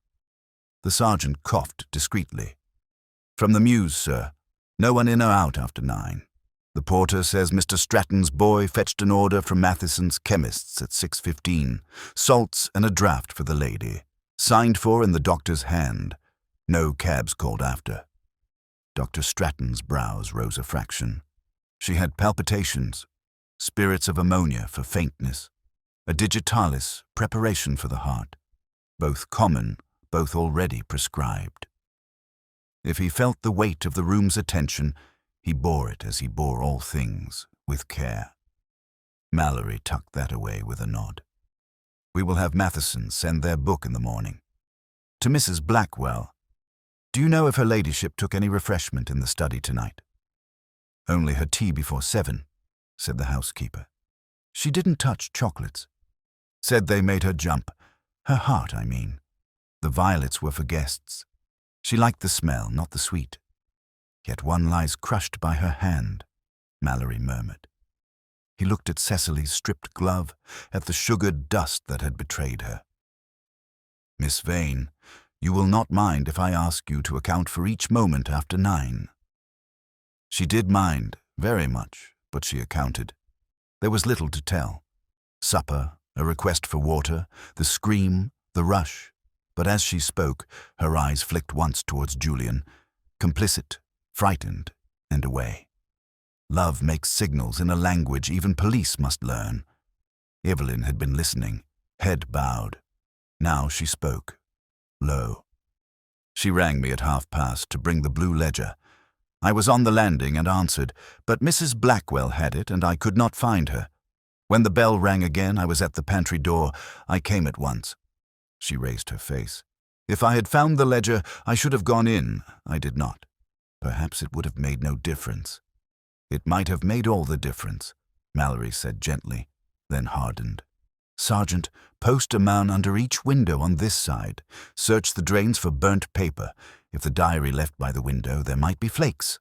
The sergeant coughed discreetly. "From the Mews, sir. No one in or out after 9. The porter says Mr. Stratton's boy fetched an order from Matheson's chemists at 6:15. Salts and a draft for the lady. Signed for in the doctor's hand. No cabs called after." Dr. Stratton's brows rose a fraction. She had palpitations, spirits of ammonia for faintness, a digitalis, preparation for the heart. Both common, both already prescribed. If he felt the weight of the room's attention, he bore it as he bore all things, with care. Mallory tucked that away with a nod. "We will have Matheson send their book in the morning. To Mrs. Blackwell. Do you know if her ladyship took any refreshment in the study tonight?" "Only her tea before 7, said the housekeeper. "She didn't touch chocolates. Said they made her jump. Her heart, I mean. The violets were for guests. She liked the smell, not the sweet. Yet one lies crushed by her hand," Mallory murmured. He looked at Cecily's stripped glove, at the sugared dust that had betrayed her. "Miss Vane, you will not mind if I ask you to account for each moment after 9. She did mind, very much, but she accounted. There was little to tell. Supper, a request for water, the scream, the rush. But as she spoke, her eyes flicked once towards Julian, complicit, frightened, and away. Love makes signals in a language even police must learn. Evelyn had been listening, head bowed. Now she spoke, low. "She rang me at past to bring the blue ledger. I was on the landing and answered, but Mrs. Blackwell had it and I could not find her. When the bell rang again, I was at the pantry door. I came at once." She raised her face. "If I had found the ledger, I should have gone in. I did not. Perhaps it would have made no difference." "It might have made all the difference," Mallory said gently, then hardened. "Sergeant, post a man under each window on this side. Search the drains for burnt paper. If the diary left by the window, there might be flakes."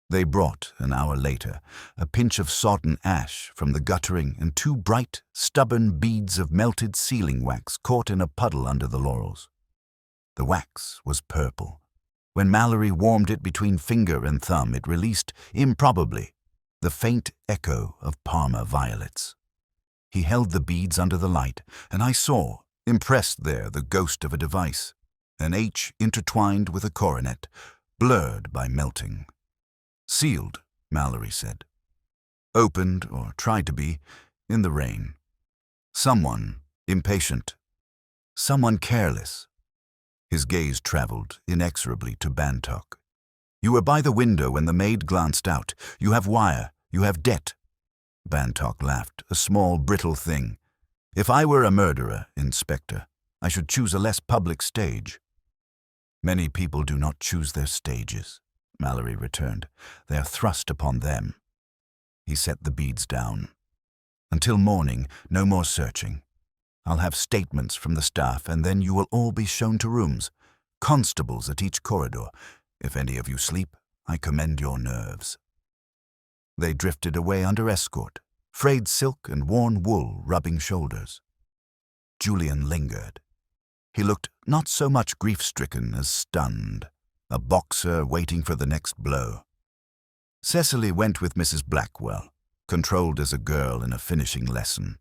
They brought, an hour later, a pinch of sodden ash from the guttering and 2 bright, stubborn beads of melted sealing wax caught in a puddle under the laurels. The wax was purple. When Mallory warmed it between finger and thumb, it released, improbably, the faint echo of Parma violets. He held the beads under the light, and I saw, impressed there, the ghost of a device, an H intertwined with a coronet, blurred by melting. "Sealed," Mallory said. "Opened, or tried to be, in the rain. Someone, impatient. Someone careless." His gaze traveled inexorably to Bantock. "You were by the window when the maid glanced out. You have wire. You have debt." Bantock laughed, a small, brittle thing. "If I were a murderer, Inspector, I should choose a less public stage." "Many people do not choose their stages," Mallory returned. "They are thrust upon them." He set the beads down. Until morning, no more searching. I'll have statements from the staff, and then you will all be shown to rooms. Constables at each corridor. If any of you sleep, I commend your nerves." They drifted away under escort, frayed silk and worn wool rubbing shoulders. Julian lingered. He looked not so much grief-stricken as stunned, a boxer waiting for the next blow. Cecily went with Mrs. Blackwell, controlled as a girl in a finishing lesson.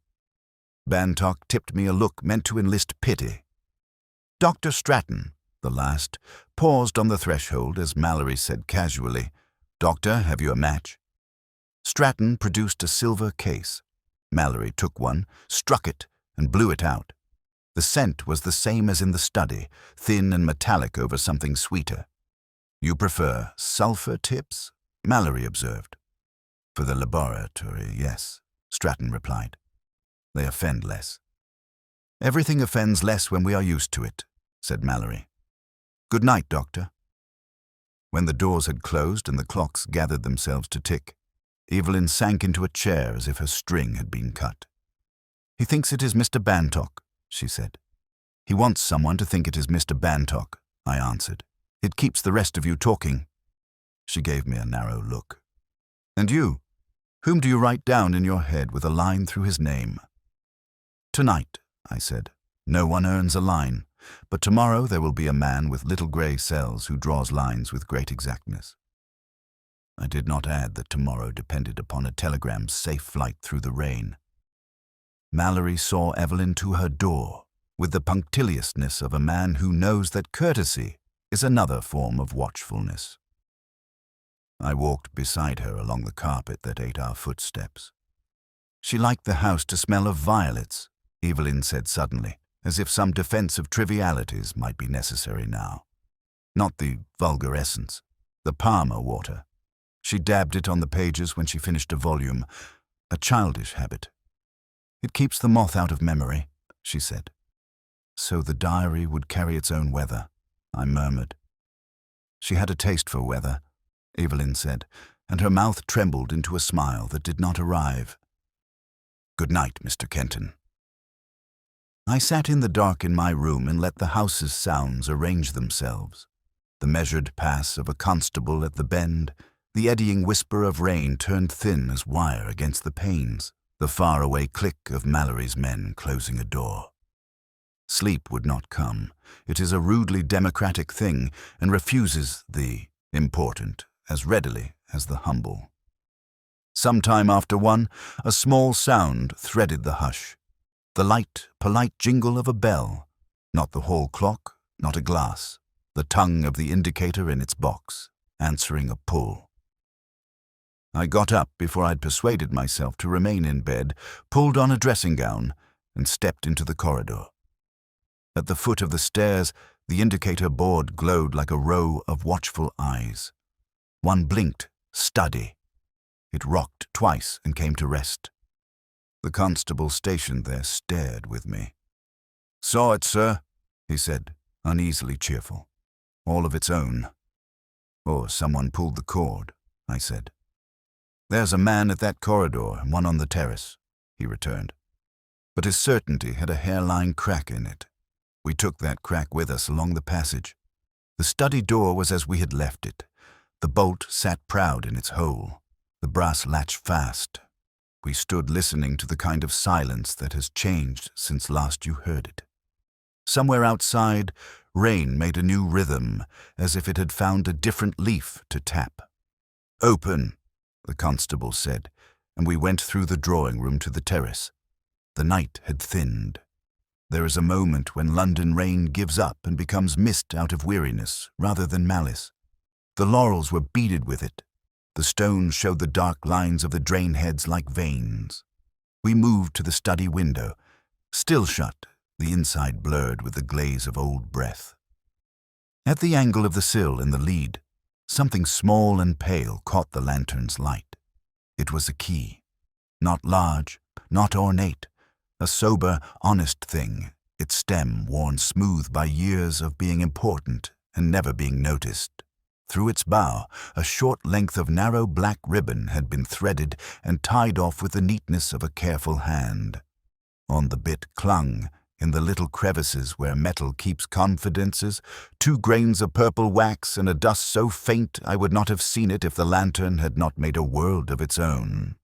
Bantock tipped me a look meant to enlist pity. Dr. Stratton, the last, paused on the threshold as Mallory said casually, "Doctor, have you a match?" Stratton produced a silver case. Mallory took one, struck it, and blew it out. The scent was the same as in the study, thin and metallic over something sweeter. "You prefer sulfur tips?" Mallory observed. "For the laboratory, yes," Stratton replied. "They offend less." "Everything offends less when we are used to it," said Mallory. "Good night, Doctor." When the doors had closed and the clocks gathered themselves to tick, Evelyn sank into a chair as if her string had been cut. "He thinks it is Mr. Bantock," she said. "He wants someone to think it is Mr. Bantock," I answered. "It keeps the rest of you talking." She gave me a narrow look. "And you? Whom do you write down in your head with a line through his name?" "Tonight," I said. "No one earns a line, but tomorrow there will be a man with little grey cells who draws lines with great exactness." I did not add that tomorrow depended upon a telegram's safe flight through the rain. Mallory saw Evelyn to her door, with the punctiliousness of a man who knows that courtesy is another form of watchfulness. I walked beside her along the carpet that ate our footsteps. "She liked the house to smell of violets," Evelyn said suddenly, as if some defense of trivialities might be necessary now. "Not the vulgar essence, the Parma water. She dabbed it on the pages when she finished a volume, a childish habit. It keeps the moth out of memory," she said. "So the diary would carry its own weather," I murmured. "She had a taste for weather," Evelyn said, and her mouth trembled into a smile that did not arrive. "Good night, Mr. Kenton." I sat in the dark in my room and let the house's sounds arrange themselves. The measured pass of a constable at the bend, the eddying whisper of rain turned thin as wire against the panes, the faraway click of Mallory's men closing a door. Sleep would not come. It is a rudely democratic thing and refuses the important as readily as the humble. Some time after 1, a small sound threaded the hush. The light, polite jingle of a bell, not the hall clock, not a glass, the tongue of the indicator in its box, answering a pull. I got up before I'd persuaded myself to remain in bed, pulled on a dressing gown, and stepped into the corridor. At the foot of the stairs, the indicator board glowed like a row of watchful eyes. One blinked, "Study." It rocked twice and came to rest. The constable stationed there stared with me. "Saw it, sir," he said, uneasily cheerful. "All of its own." "Or someone pulled the cord," I said. "There's a man at that corridor and one on the terrace," he returned. But his certainty had a hairline crack in it. We took that crack with us along the passage. The study door was as we had left it. The bolt sat proud in its hole, the brass latch fast. We stood listening to the kind of silence that has changed since last you heard it. Somewhere outside, rain made a new rhythm, as if it had found a different leaf to tap. "Open," the constable said, and we went through the drawing room to the terrace. The night had thinned. There is a moment when London rain gives up and becomes mist out of weariness rather than malice. The laurels were beaded with it. The stones showed the dark lines of the drain heads like veins. We moved to the study window, still shut, the inside blurred with the glaze of old breath. At the angle of the sill in the lead, something small and pale caught the lantern's light. It was a key. Not large, not ornate, a sober, honest thing, its stem worn smooth by years of being important and never being noticed. Through its bow, a short length of narrow black ribbon had been threaded and tied off with the neatness of a careful hand. On the bit clung, in the little crevices where metal keeps confidences, 2 grains of purple wax and a dust so faint I would not have seen it if the lantern had not made a world of its own.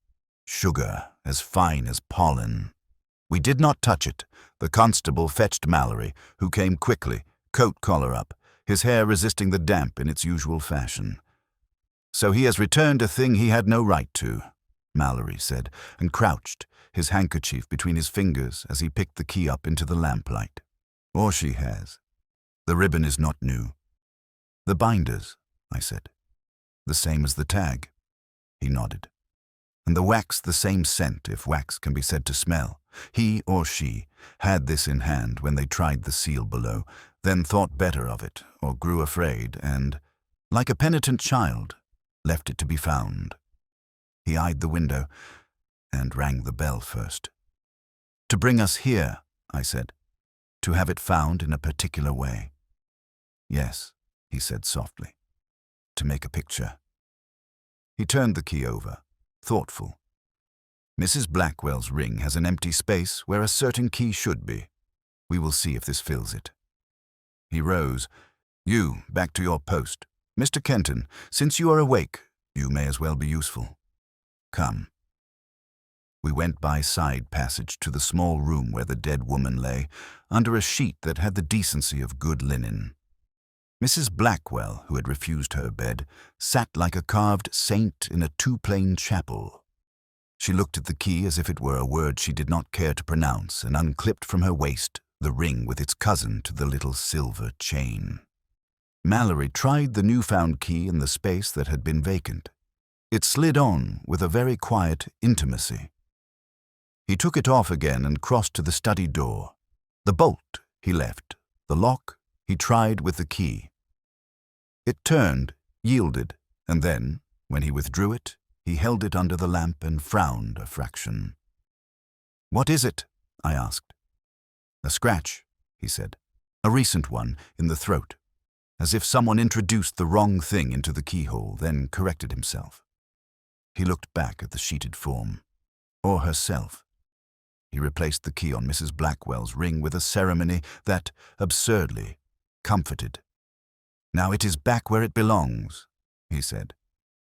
Sugar, as fine as pollen. We did not touch it. The constable fetched Mallory, who came quickly, coat collar up, his hair resisting the damp in its usual fashion. "So he has returned a thing he had no right to," Mallory said, and crouched, his handkerchief between his fingers as he picked the key up into the lamplight. "Or she has. The ribbon is not new." "The binders," I said. "The same as the tag." He nodded. "And the wax the same scent, if wax can be said to smell. He or she had this in hand when they tried the seal below, then thought better of it, or grew afraid, and, like a penitent child, left it to be found." He eyed the window and rang the bell first. "To bring us here," I said. "To have it found in a particular way." "Yes," he said softly. "To make a picture." He turned the key over, thoughtful. "Mrs. Blackwell's ring has an empty space where a certain key should be. We will see if this fills it." He rose. "You, back to your post. Mr. Kenton, since you are awake, you may as well be useful. Come." We went by side passage to the small room where the dead woman lay, under a sheet that had the decency of good linen. Mrs. Blackwell, who had refused her bed, sat like a carved saint in a two-plane chapel. She looked at the key as if it were a word she did not care to pronounce, and unclipped from her waist the ring with its cousin to the little silver chain. Mallory tried the newfound key in the space that had been vacant. It slid on with a very quiet intimacy. He took it off again and crossed to the study door. The bolt he left, the lock he tried with the key. It turned, yielded, and then, when he withdrew it, he held it under the lamp and frowned a fraction. "What is it?" I asked. "A scratch," he said. "A recent one, in the throat. As if someone introduced the wrong thing into the keyhole, then corrected himself." He looked back at the sheeted form. Or herself. He replaced the key on Mrs. Blackwell's ring with a ceremony that, absurdly, comforted. "Now it is back where it belongs," he said.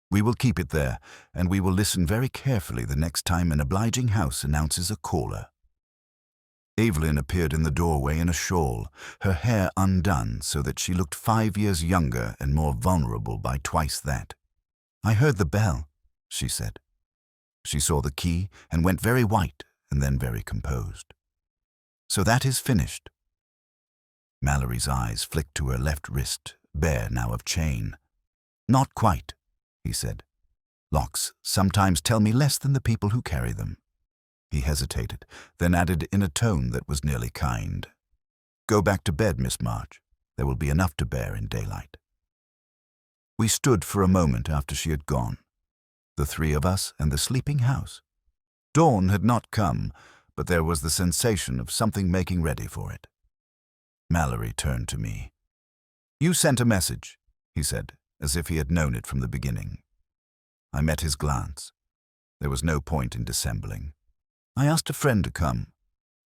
"We will keep it there, and we will listen very carefully the next time an obliging house announces a caller." Evelyn appeared in the doorway in a shawl, her hair undone so that she looked 5 years younger and more vulnerable by twice that. "I heard the bell," she said. She saw the key and went very white and then very composed. "So that is finished." Mallory's eyes flicked to her left wrist, bare now of chain. "Not quite," he said. "Locks sometimes tell me less than the people who carry them." He hesitated, then added in a tone that was nearly kind, "Go back to bed, Miss March. There will be enough to bear in daylight." We stood for a moment after she had gone, the 3 of us and the sleeping house. Dawn had not come, but there was the sensation of something making ready for it. Mallory turned to me. "You sent a message," he said, as if he had known it from the beginning. I met his glance. There was no point in dissembling. "I asked a friend to come."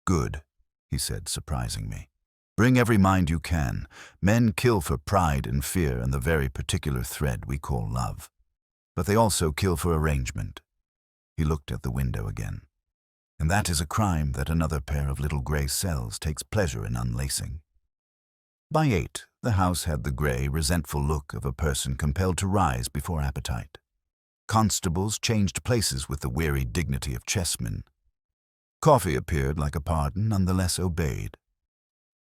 "Good," he said, surprising me. "Bring every mind you can. Men kill for pride and fear and the very particular thread we call love. But they also kill for arrangement." He looked at the window again. "And that is a crime that another pair of little grey cells takes pleasure in unlacing." By 8, the house had the grey, resentful look of a person compelled to rise before appetite. Constables changed places with the weary dignity of chessmen. Coffee appeared like a pardon, nonetheless obeyed.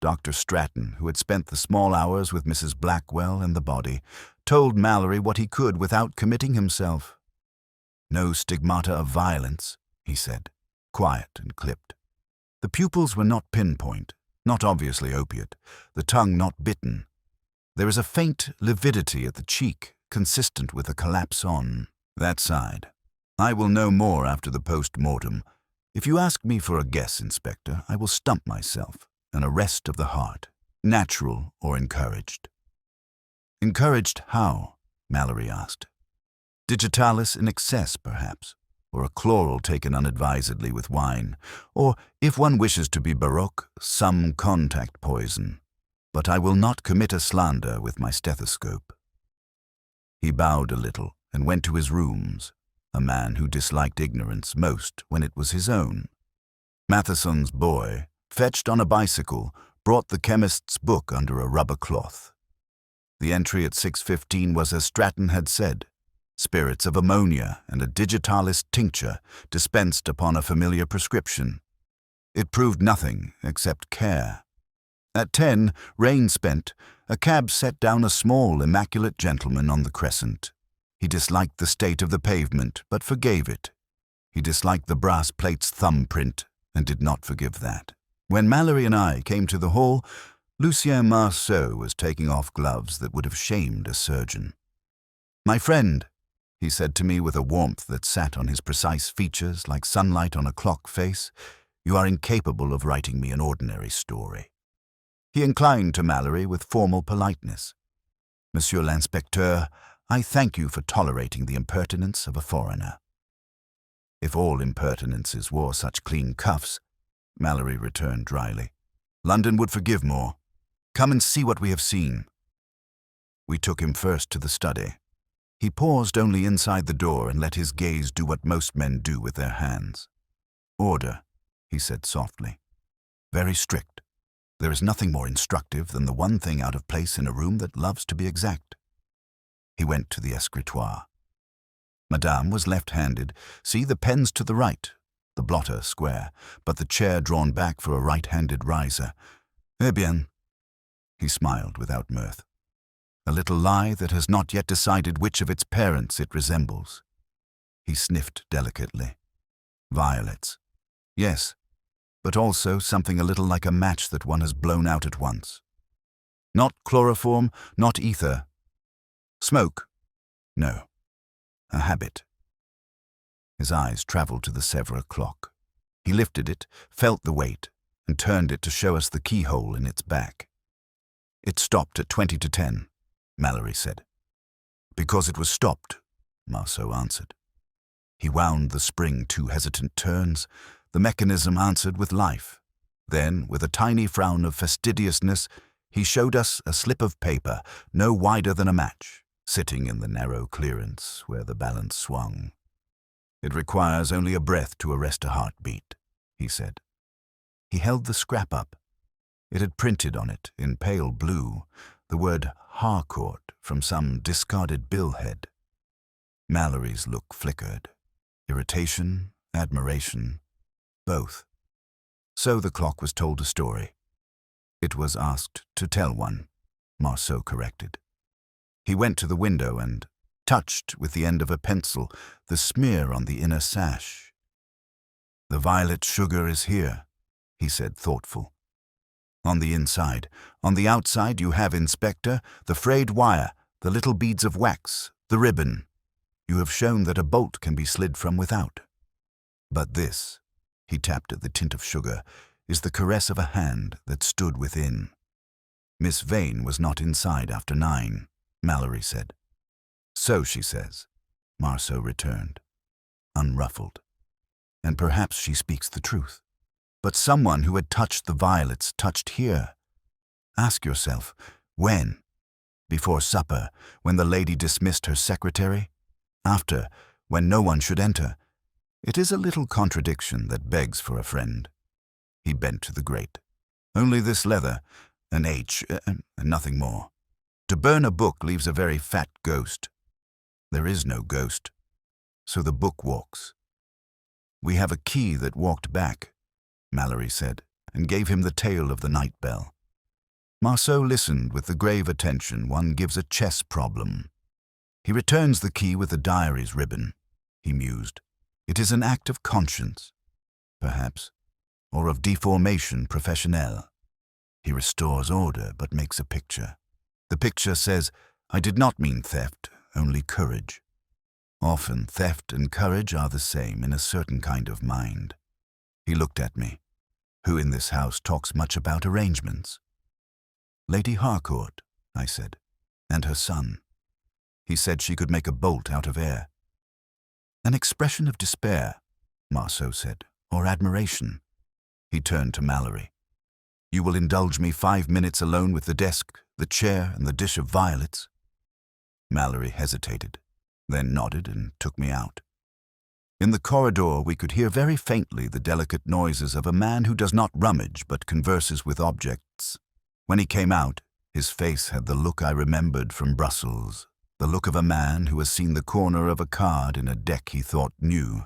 Dr. Stratton, who had spent the small hours with Mrs. Blackwell and the body, told Mallory what he could without committing himself. "No stigmata of violence," he said, quiet and clipped. "The pupils were not pinpoint, not obviously opiate, the tongue not bitten. There is a faint lividity at the cheek, consistent with a collapse on that side. I will know more after the post-mortem. If you ask me for a guess, Inspector, I will stump myself. An arrest of the heart, natural or encouraged." Encouraged how? Mallory asked. Digitalis in excess, perhaps, or a chloral taken unadvisedly with wine, or, if one wishes to be baroque, some contact poison. But I will not commit a slander with my stethoscope. He bowed a little and went to his rooms, a man who disliked ignorance most when it was his own. Matheson's boy, fetched on a bicycle, brought the chemist's book under a rubber cloth. The entry at 6:15 was as Stratton had said, spirits of ammonia and a digitalis tincture dispensed upon a familiar prescription. It proved nothing except care. At 10, rain spent, a cab set down a small, immaculate gentleman on the crescent. He disliked the state of the pavement, but forgave it. He disliked the brass plate's thumbprint, and did not forgive that. When Mallory and I came to the hall, Lucien Marceau was taking off gloves that would have shamed a surgeon. "My friend," he said to me with a warmth that sat on his precise features like sunlight on a clock face, "you are incapable of writing me an ordinary story." He inclined to Mallory with formal politeness. "Monsieur l'Inspecteur, I thank you for tolerating the impertinence of a foreigner." "If all impertinences wore such clean cuffs," Mallory returned dryly, "London would forgive more. Come and see what we have seen." We took him first to the study. He paused only inside the door and let his gaze do what most men do with their hands. "Order," he said softly. "Very strict. There is nothing more instructive than the one thing out of place in a room that loves to be exact." He went to the escritoire. Madame was left-handed. See the pens to the right, the blotter square, but the chair drawn back for a right-handed riser. "Eh bien." He smiled without mirth. "A little lie that has not yet decided which of its parents it resembles." He sniffed delicately. "Violets. Yes, but also something a little like a match that one has blown out at once. Not chloroform, not ether. Smoke? No. A habit." His eyes traveled to the Sèvres clock. He lifted it, felt the weight, and turned it to show us the keyhole in its back. "It stopped at 20 to 10, Mallory said. "Because it was stopped," Marceau answered. He wound the spring 2 hesitant turns. The mechanism answered with life. Then, with a tiny frown of fastidiousness, he showed us a slip of paper no wider than a match, sitting in the narrow clearance where the balance swung. "It requires only a breath to arrest a heartbeat," he said. He held the scrap up. It had printed on it, in pale blue, the word Harcourt from some discarded billhead. Mallory's look flickered. Irritation, admiration, both. So the clock was told a story. It was asked to tell one, Marceau corrected. He went to the window and touched with the end of a pencil the smear on the inner sash. "The violet sugar is here," he said, thoughtful. "On the inside. On the outside you have, Inspector, the frayed wire, the little beads of wax, the ribbon. You have shown that a bolt can be slid from without. But this," he tapped at the tint of sugar, "is the caress of a hand that stood within." "Miss Vane was not inside after 9, Mallory said. "So she says," Marceau returned, unruffled. "And perhaps she speaks the truth. But someone who had touched the violets touched here. Ask yourself, when? Before supper, when the lady dismissed her secretary? After, when no one should enter? It is a little contradiction that begs for a friend." He bent to the grate. "Only this leather, an H, and nothing more. To burn a book leaves a very fat ghost. There is no ghost, so the book walks." "We have a key that walked back," Mallory said, and gave him the tale of the night bell. Marceau listened with the grave attention one gives a chess problem. "He returns the key with the diary's ribbon," he mused. "It is an act of conscience, perhaps, or of deformation professionnelle. He restores order but makes a picture. The picture says, 'I did not mean theft, only courage.' Often theft and courage are the same in a certain kind of mind." He looked at me. "Who in this house talks much about arrangements?" "Lady Harcourt," I said. and her son. He said she could make a bolt out of air. An expression of despair, Marceau said, or admiration. He turned to Mallory. You will indulge me 5 minutes alone with the desk, the chair, and the dish of violets? Mallory hesitated, then nodded and took me out. In the corridor we could hear very faintly the delicate noises of a man who does not rummage but converses with objects. When he came out, his face had the look I remembered from Brussels, the look of a man who has seen the corner of a card in a deck he thought new.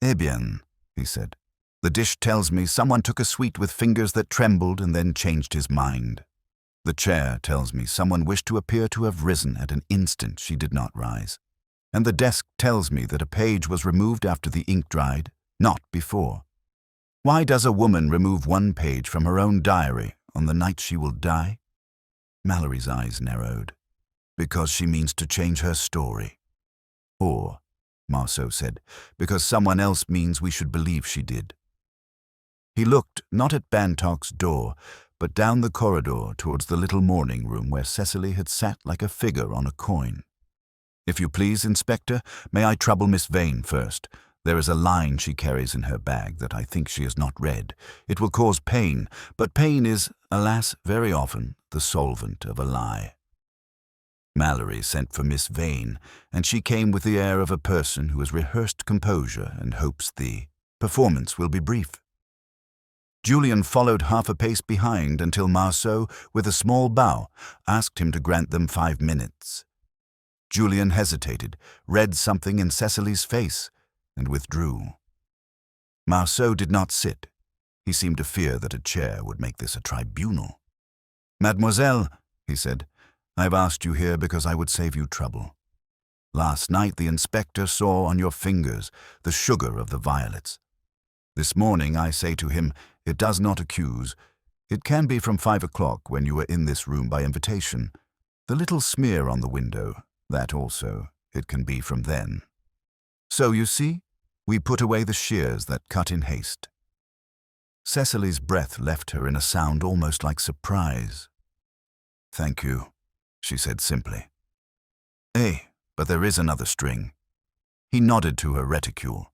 Eh bien, he said. The dish tells me someone took a sweet with fingers that trembled and then changed his mind. The chair tells me someone wished to appear to have risen at an instant she did not rise. And the desk tells me that a page was removed after the ink dried, not before. Why does a woman remove one page from her own diary on the night she will die? Mallory's eyes narrowed. Because she means to change her story. Or, Marceau said, because someone else means we should believe she did. He looked not at Bantock's door, but down the corridor towards the little morning room where Cecily had sat like a figure on a coin. If you please, Inspector, may I trouble Miss Vane first? There is a line she carries in her bag that I think she has not read. It will cause pain, but pain is, alas, very often the solvent of a lie. Mallory sent for Miss Vane, and she came with the air of a person who has rehearsed composure and hopes the performance will be brief. Julian followed half a pace behind until Marceau, with a small bow, asked him to grant them 5 minutes. Julian hesitated, read something in Cecily's face, and withdrew. Marceau did not sit. He seemed to fear that a chair would make this a tribunal. Mademoiselle, he said, I've asked you here because I would save you trouble. Last night the inspector saw on your fingers the sugar of the violets. This morning I say to him, it does not accuse. It can be from 5 o'clock when you were in this room by invitation. The little smear on the window, that also, it can be from then. So, you see, we put away the shears that cut in haste. Cecily's breath left her in a sound almost like surprise. Thank you, she said simply. Eh, but there is another string. He nodded to her reticule.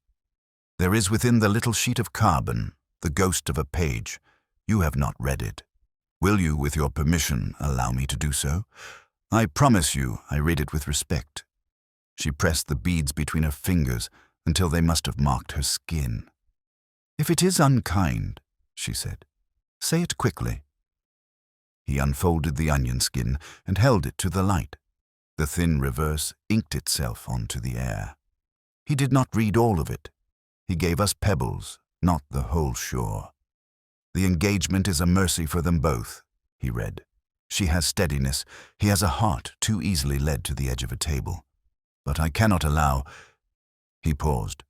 There is within the little sheet of carbon, the ghost of a page. You have not read it. Will you, with your permission, allow me to do so? I promise you I read it with respect. She pressed the beads between her fingers until they must have marked her skin. If it is unkind, she said, say it quickly. He unfolded the onion skin and held it to the light. The thin reverse inked itself onto the air. He did not read all of it. He gave us pebbles, not the whole shore. The engagement is a mercy for them both, he read. She has steadiness. He has a heart too easily led to the edge of a table. But I cannot allow... He paused.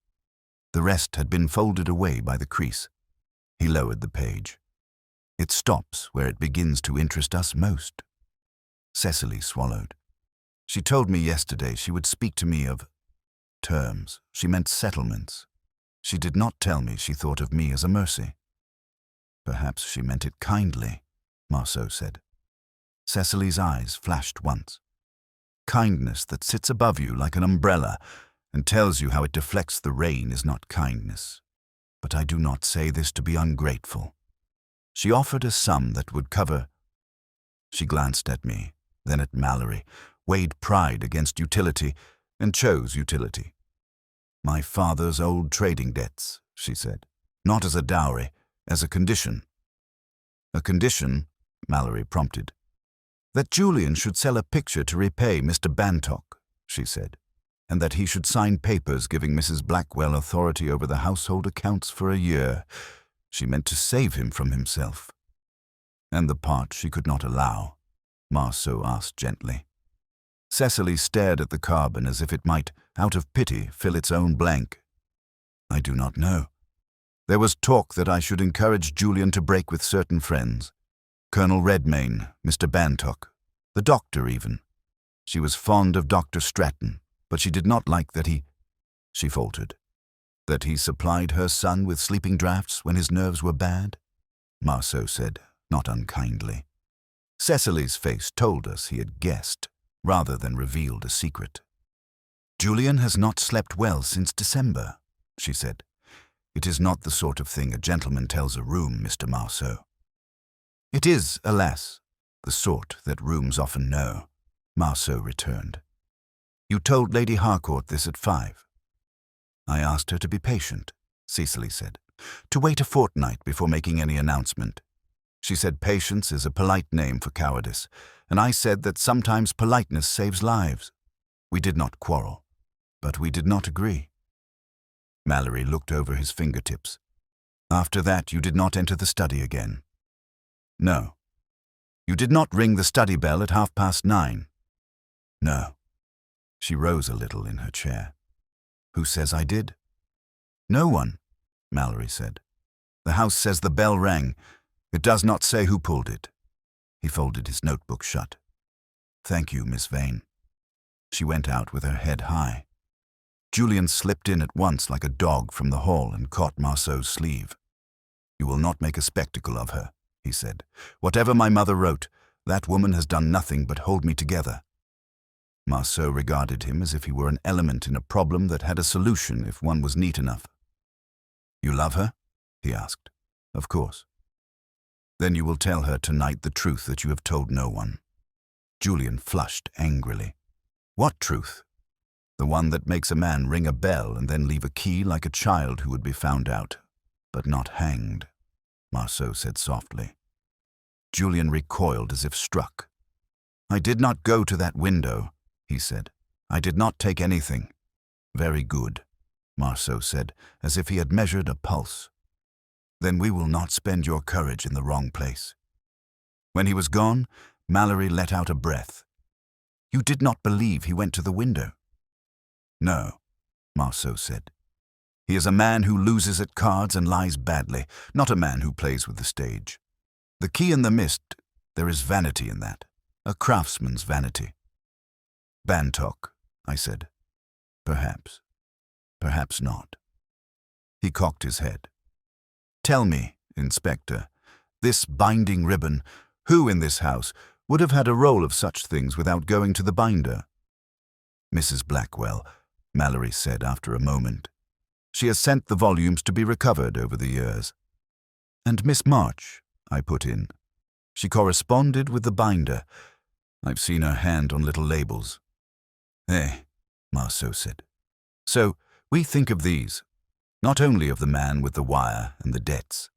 The rest had been folded away by the crease. He lowered the page. It stops where it begins to interest us most. Cecily swallowed. She told me yesterday she would speak to me of terms. She meant settlements. She did not tell me she thought of me as a mercy. Perhaps she meant it kindly, Marceau said. Cecily's eyes flashed once. Kindness that sits above you like an umbrella and tells you how it deflects the rain is not kindness. But I do not say this to be ungrateful. She offered a sum that would cover... She glanced at me, then at Mallory, weighed pride against utility, and chose utility. My father's old trading debts, she said, not as a dowry, as a condition. A condition, Mallory prompted. That Julian should sell a picture to repay Mr. Bantock, she said, and that he should sign papers giving Mrs. Blackwell authority over the household accounts for a year. She meant to save him from himself. And the part she could not allow, Marceau asked gently. Cecily stared at the carbon as if it might, out of pity, fill its own blank. I do not know. There was talk that I should encourage Julian to break with certain friends. Colonel Redmayne, Mr. Bantock, the doctor even. She was fond of Dr. Stratton, but she did not like that he... She faltered. That he supplied her son with sleeping draughts when his nerves were bad? Marceau said, not unkindly. Cecily's face told us he had guessed, rather than revealed a secret. "Julian has not slept well since December," she said. "It is not the sort of thing a gentleman tells a room, Mr. Marceau." "It is, alas, the sort that rooms often know," Marceau returned. "You told Lady Harcourt this at 5. "I asked her to be patient," Cecily said, "to wait a fortnight before making any announcement. She said patience is a polite name for cowardice, and I said that sometimes politeness saves lives. We did not quarrel, but we did not agree." Mallory looked over his fingertips. "After that, you did not enter the study again?" "No." "You did not ring the study bell at 9:30? "No." She rose a little in her chair. "Who says I did?" "No one," Mallory said. "The house says the bell rang. It does not say who pulled it." He folded his notebook shut. "Thank you, Miss Vane." She went out with her head high. Julian slipped in at once like a dog from the hall and caught Marceau's sleeve. "You will not make a spectacle of her," he said. "Whatever my mother wrote, that woman has done nothing but hold me together." Marceau regarded him as if he were an element in a problem that had a solution if one was neat enough. "You love her?" he asked. "Of course." "Then you will tell her tonight the truth that you have told no one." Julian flushed angrily. "What truth?" "The one that makes a man ring a bell and then leave a key like a child who would be found out, but not hanged," Marceau said softly. Julian recoiled as if struck. "I did not go to that window," he said. "I did not take anything." "Very good," Marceau said, as if he had measured a pulse. "Then we will not spend your courage in the wrong place." When he was gone, Mallory let out a breath. "You did not believe he went to the window?" "No," Marceau said. "He is a man who loses at cards and lies badly, not a man who plays with the stage. The key in the mist, there is vanity in that, a craftsman's vanity." "Bantock," I said. "Perhaps. Perhaps not." He cocked his head. "Tell me, Inspector, this binding ribbon, who in this house would have had a roll of such things without going to the binder?" "Mrs. Blackwell," Mallory said after a moment. "She has sent the volumes to be recovered over the years." "And Miss March," I put in. "She corresponded with the binder. I've seen her hand on little labels." "Eh," Marceau said. "So we think of these, not only of the man with the wire and the debts."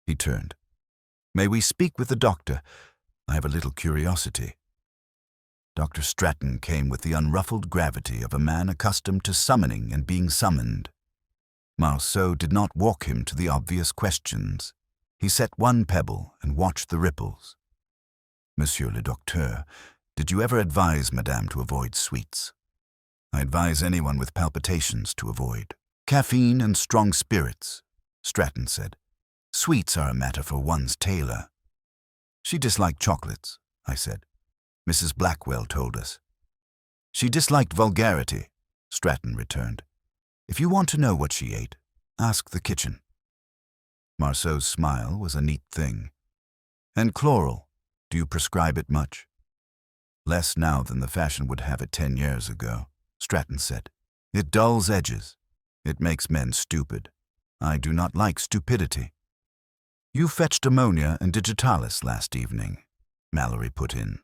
He turned. "May we speak with the doctor? I have a little curiosity." Dr. Stratton came with the unruffled gravity of a man accustomed to summoning and being summoned. Marceau did not walk him to the obvious questions. He set one pebble and watched the ripples. "Monsieur le Docteur, did you ever advise Madame to avoid sweets?" "I advise anyone with palpitations to avoid." "Caffeine and strong spirits," Stratton said. "Sweets are a matter for one's tailor." "She disliked chocolates," I said. "Mrs. Blackwell told us." "She disliked vulgarity," Stratton returned. "If you want to know what she ate, ask the kitchen." Marceau's smile was a neat thing. "And chloral, do you prescribe it much?" "Less now than the fashion would have it 10 years ago," Stratton said. "It dulls edges. It makes men stupid. I do not like stupidity." "You fetched ammonia and digitalis last evening," Mallory put in.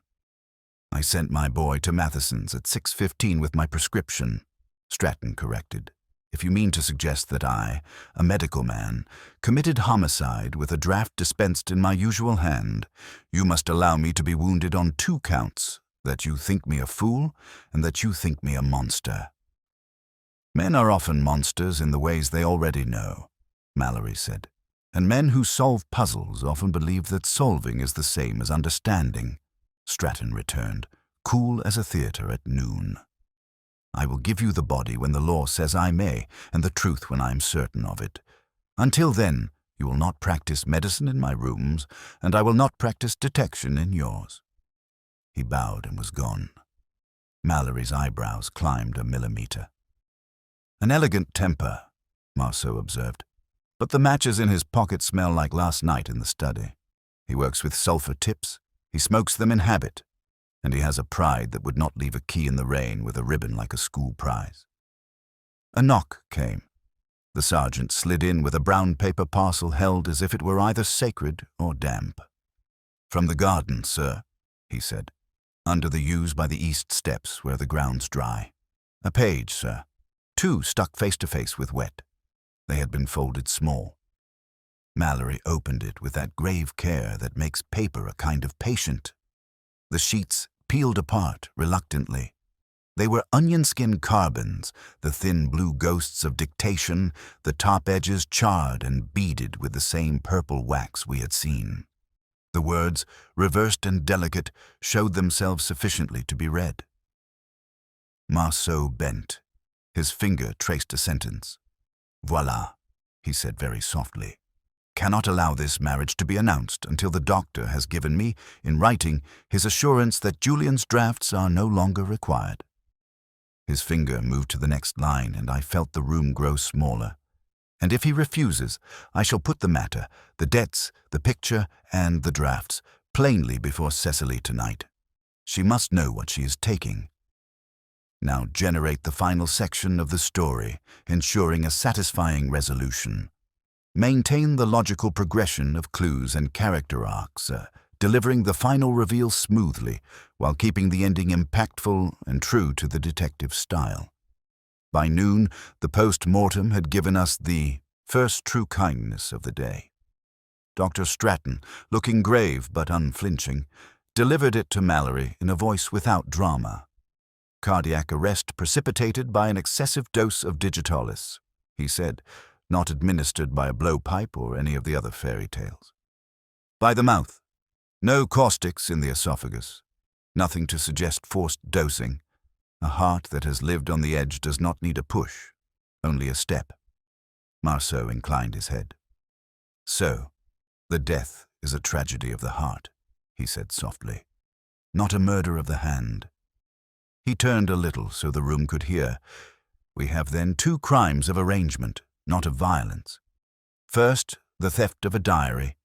"I sent my boy to Matheson's at 6:15 with my prescription," Stratton corrected. "If you mean to suggest that I, a medical man, committed homicide with a draft dispensed in my usual hand, you must allow me to be wounded on 2 counts, that you think me a fool and that you think me a monster." "Men are often monsters in the ways they already know," Mallory said. "And men who solve puzzles often believe that solving is the same as understanding," Stratton returned, cool as a theater at noon. "I will give you the body when the law says I may, and the truth when I am certain of it. Until then, you will not practice medicine in my rooms, and I will not practice detection in yours." He bowed and was gone. Mallory's eyebrows climbed a millimeter. "An elegant temper," Marceau observed, "but the matches in his pocket smell like last night in the study. He works with sulphur tips. He smokes them in habit, and he has a pride that would not leave a key in the rain with a ribbon like a school prize. A knock came. The sergeant slid in with a brown paper parcel held as if it were either sacred or damp. "From the garden, sir," he said, "under the yews by the east steps where the ground's dry. A page, sir. 2 stuck face to face with wet. They had been folded small." Mallory opened it with that grave care that makes paper a kind of patient. The sheets peeled apart reluctantly. They were onion-skin carbons, the thin blue ghosts of dictation, the top edges charred and beaded with the same purple wax we had seen. The words, reversed and delicate, showed themselves sufficiently to be read. Marceau bent. His finger traced a sentence. "Voilà," he said very softly. "Cannot allow this marriage to be announced until the doctor has given me, in writing, his assurance that Julian's drafts are no longer required." His finger moved to the next line, and I felt the room grow smaller. "And if he refuses, I shall put the matter, the debts, the picture, and the drafts, plainly before Cecily tonight. She must know what she is taking. Now generate the final section of the story, ensuring a satisfying resolution. Maintain the logical progression of clues and character arcs, delivering the final reveal smoothly while keeping the ending impactful and true to the detective style." By noon, the post-mortem had given us the first true kindness of the day. Dr. Stratton, looking grave but unflinching, delivered it to Mallory in a voice without drama. "Cardiac arrest precipitated by an excessive dose of digitalis," he said, "not administered by a blowpipe or any of the other fairy tales. By the mouth. No caustics in the esophagus. Nothing to suggest forced dosing. A heart that has lived on the edge does not need a push, only a step." Marceau inclined his head. "So, the death is a tragedy of the heart," he said softly. "Not a murder of the hand." He turned a little so the room could hear. "We have then 2 crimes of arrangement, not of violence. First, the theft of a diary.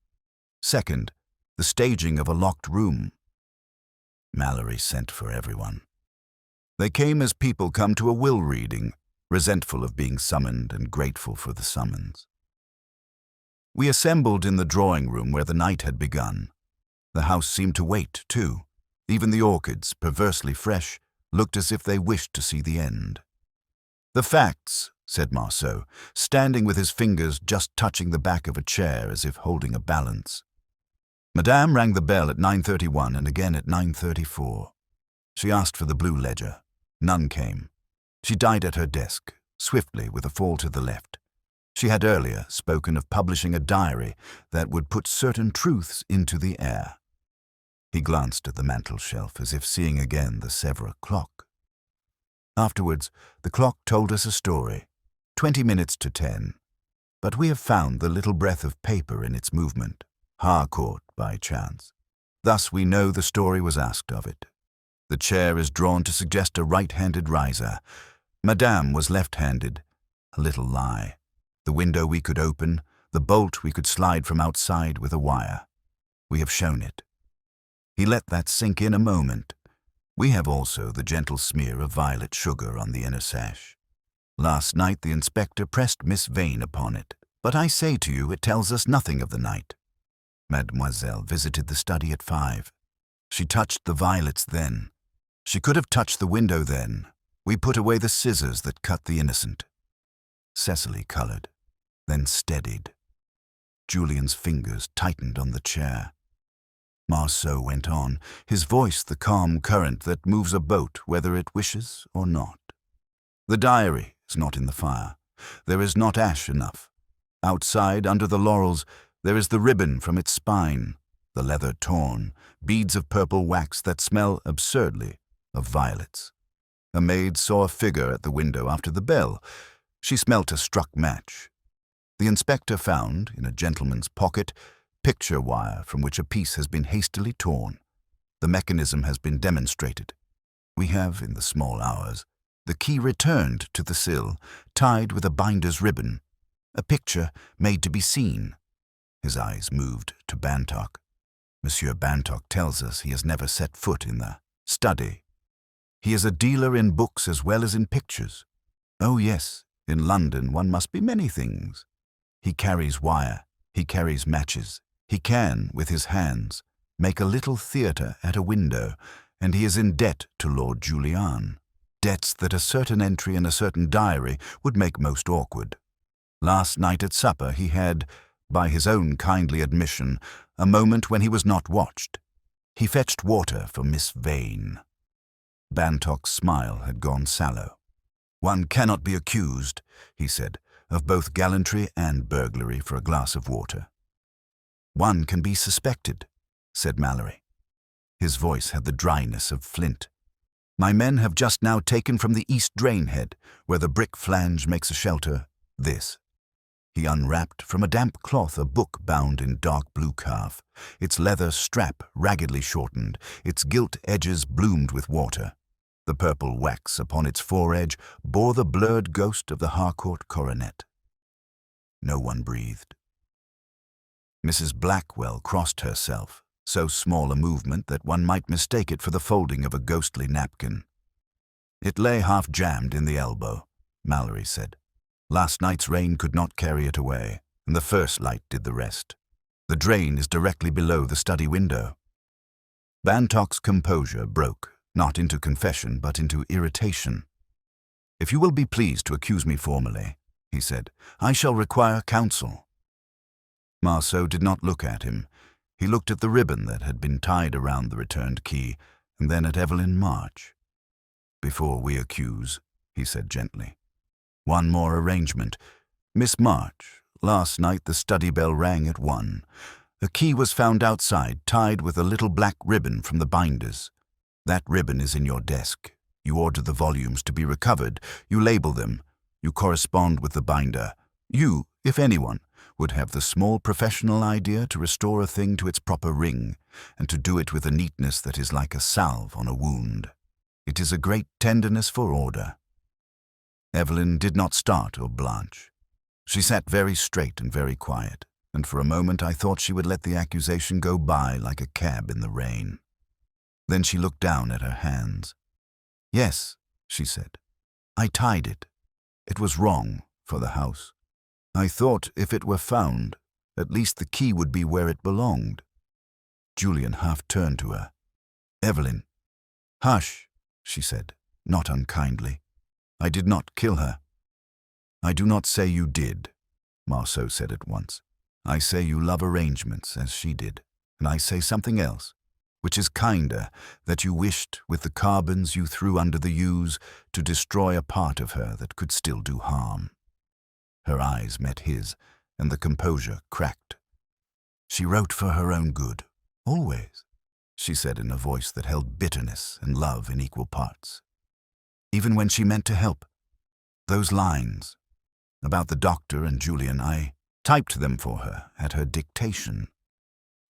Second, the staging of a locked room." Mallory sent for everyone. They came as people come to a will reading, resentful of being summoned and grateful for the summons. We assembled in the drawing room where the night had begun. The house seemed to wait, too. Even the orchids, perversely fresh, looked as if they wished to see the end. "The facts," said Marceau, standing with his fingers just touching the back of a chair as if holding a balance. Madame rang the bell at 9:31 and again at 9:34. She asked for the blue ledger. None came. She died at her desk, swiftly with a fall to the left. She had earlier spoken of publishing a diary that would put certain truths into the air. He glanced at the mantel shelf as if seeing again the Sèvres clock. Afterwards, the clock told us a story, 20 minutes to 10. But we have found the little breath of paper in its movement, Harcourt by chance. Thus we know the story was asked of it. The chair is drawn to suggest a right-handed riser. Madame was left-handed. A little lie. The window we could open, the bolt we could slide from outside with a wire. We have shown it. He let that sink in a moment. We have also the gentle smear of violet sugar on the inner sash. Last night the inspector pressed Miss Vane upon it, but I say to you it tells us nothing of the night. Mademoiselle visited the study at 5. She touched the violets then. She could have touched the window then. We put away the scissors that cut the innocent. Cecily colored, then steadied. Julian's fingers tightened on the chair. Marceau went on, his voice the calm current that moves a boat whether it wishes or not. "The diary is not in the fire. There is not ash enough. Outside, under the laurels, there is the ribbon from its spine, the leather torn, beads of purple wax that smell absurdly of violets. A maid saw a figure at the window after the bell. She smelt a struck match. The inspector found, in a gentleman's pocket, picture wire from which a piece has been hastily torn. The mechanism has been demonstrated. We have, in the small hours, the key returned to the sill, tied with a binder's ribbon. A picture made to be seen." His eyes moved to Bantock. Monsieur Bantock tells us he has never set foot in the study. He is a dealer in books as well as in pictures. Oh yes, in London one must be many things. He carries wire, he carries matches. He can, with his hands, make a little theatre at a window, and he is in debt to Lord Julian. Debts that a certain entry in a certain diary would make most awkward. Last night at supper he had, by his own kindly admission, a moment when he was not watched. He fetched water for Miss Vane. Bantock's smile had gone sallow. "One cannot be accused," he said, "of both gallantry and burglary for a glass of water." "One can be suspected," said Mallory. His voice had the dryness of flint. "My men have just now taken from the east drain head, where the brick flange makes a shelter, this." He unwrapped from a damp cloth a book bound in dark blue calf, its leather strap raggedly shortened, its gilt edges bloomed with water. The purple wax upon its foredge bore the blurred ghost of the Harcourt coronet. No one breathed. Mrs. Blackwell crossed herself, so small a movement that one might mistake it for the folding of a ghostly napkin. "It lay half jammed in the elbow," Mallory said. "Last night's rain could not carry it away, and the first light did the rest. The drain is directly below the study window." Bantock's composure broke, not into confession but into irritation. "If you will be pleased to accuse me formally," he said, "I shall require counsel." Marceau did not look at him. He looked at the ribbon that had been tied around the returned key, and then at Evelyn March. "Before we accuse," he said gently, "one more arrangement. Miss March, last night the study bell rang at 1. A key was found outside, tied with a little black ribbon from the binders. That ribbon is in your desk. You order the volumes to be recovered. You label them. You correspond with the binder. You, if anyone, would have the small professional idea to restore a thing to its proper ring, and to do it with a neatness that is like a salve on a wound. It is a great tenderness for order." Evelyn did not start or blanch. She sat very straight and very quiet, and for a moment I thought she would let the accusation go by like a cab in the rain. Then she looked down at her hands. "Yes," she said, "I tied it. It was wrong for the house. I thought if it were found, at least the key would be where it belonged." Julian half turned to her. "Evelyn." "Hush," she said, not unkindly. "I did not kill her." "I do not say you did," Marceau said at once. "I say you love arrangements as she did, and I say something else, which is kinder, that you wished, with the carbons you threw under the yews, to destroy a part of her that could still do harm." Her eyes met his, and the composure cracked. "She wrote for her own good, always," she said in a voice that held bitterness and love in equal parts. "Even when she meant to help. Those lines about the doctor and Julian, I typed them for her at her dictation.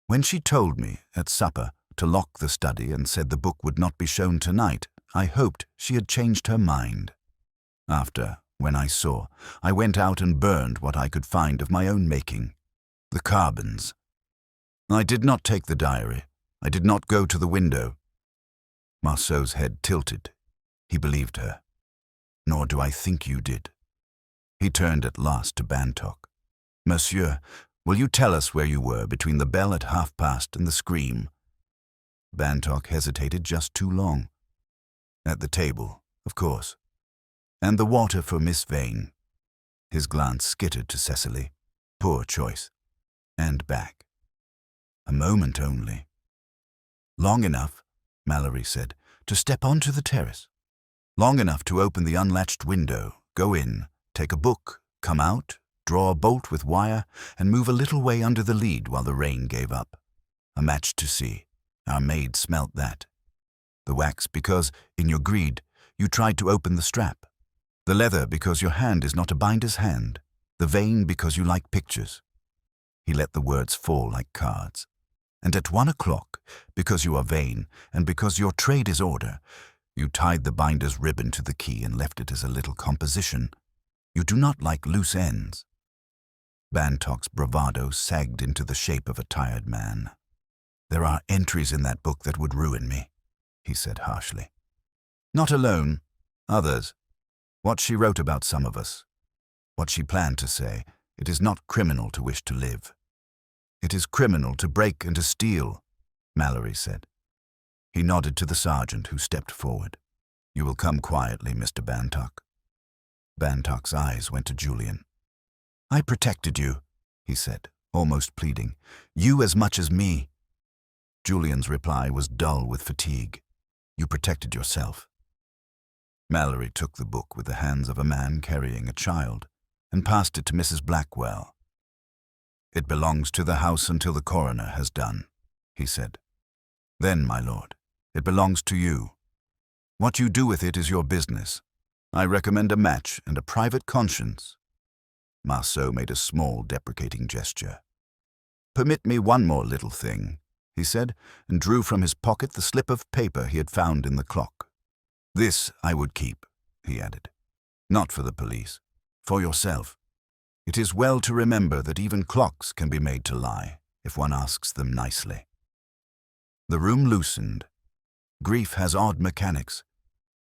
When she told me, at supper, to lock the study and said the book would not be shown tonight, I hoped she had changed her mind. After, when I saw, I went out and burned what I could find of my own making, the carbons. I did not take the diary. I did not go to the window." Marceau's head tilted. He believed her. "Nor do I think you did." He turned at last to Bantock. "Monsieur, will you tell us where you were between the bell at 1:30 and the scream?" Bantock hesitated just too long. "At the table, of course. And the water for Miss Vane." His glance skittered to Cecily. "Poor choice." And back. "A moment only." "Long enough," Mallory said, "to step onto the terrace. Long enough to open the unlatched window, go in, take a book, come out, draw a bolt with wire, and move a little way under the lead while the rain gave up. A match to see. Our maid smelt that. The wax because, in your greed, you tried to open the strap. The leather because your hand is not a binder's hand. The vein because you like pictures." He let the words fall like cards. "And at 1:00, because you are vain, and because your trade is order, you tied the binder's ribbon to the key and left it as a little composition. You do not like loose ends." Bantock's bravado sagged into the shape of a tired man. There are entries in that book that would ruin me, he said harshly. Not alone. Others. What she wrote about some of us. What she planned to say. It is not criminal to wish to live. It is criminal to break and to steal, Mallory said. He nodded to the sergeant, who stepped forward. You will come quietly, Mr. Bantock. Bantock's eyes went to Julian. I protected you, he said, almost pleading. You as much as me. Julian's reply was dull with fatigue. You protected yourself. Mallory took the book with the hands of a man carrying a child and passed it to Mrs. Blackwell. It belongs to the house until the coroner has done, he said. Then, my lord, it belongs to you. What you do with it is your business. I recommend a match and a private conscience. Marceau made a small, deprecating gesture. Permit me one more little thing, he said, and drew from his pocket the slip of paper he had found in the clock. This I would keep, he added. Not for the police, for yourself. It is well to remember that even clocks can be made to lie, if one asks them nicely. The room loosened. Grief has odd mechanics.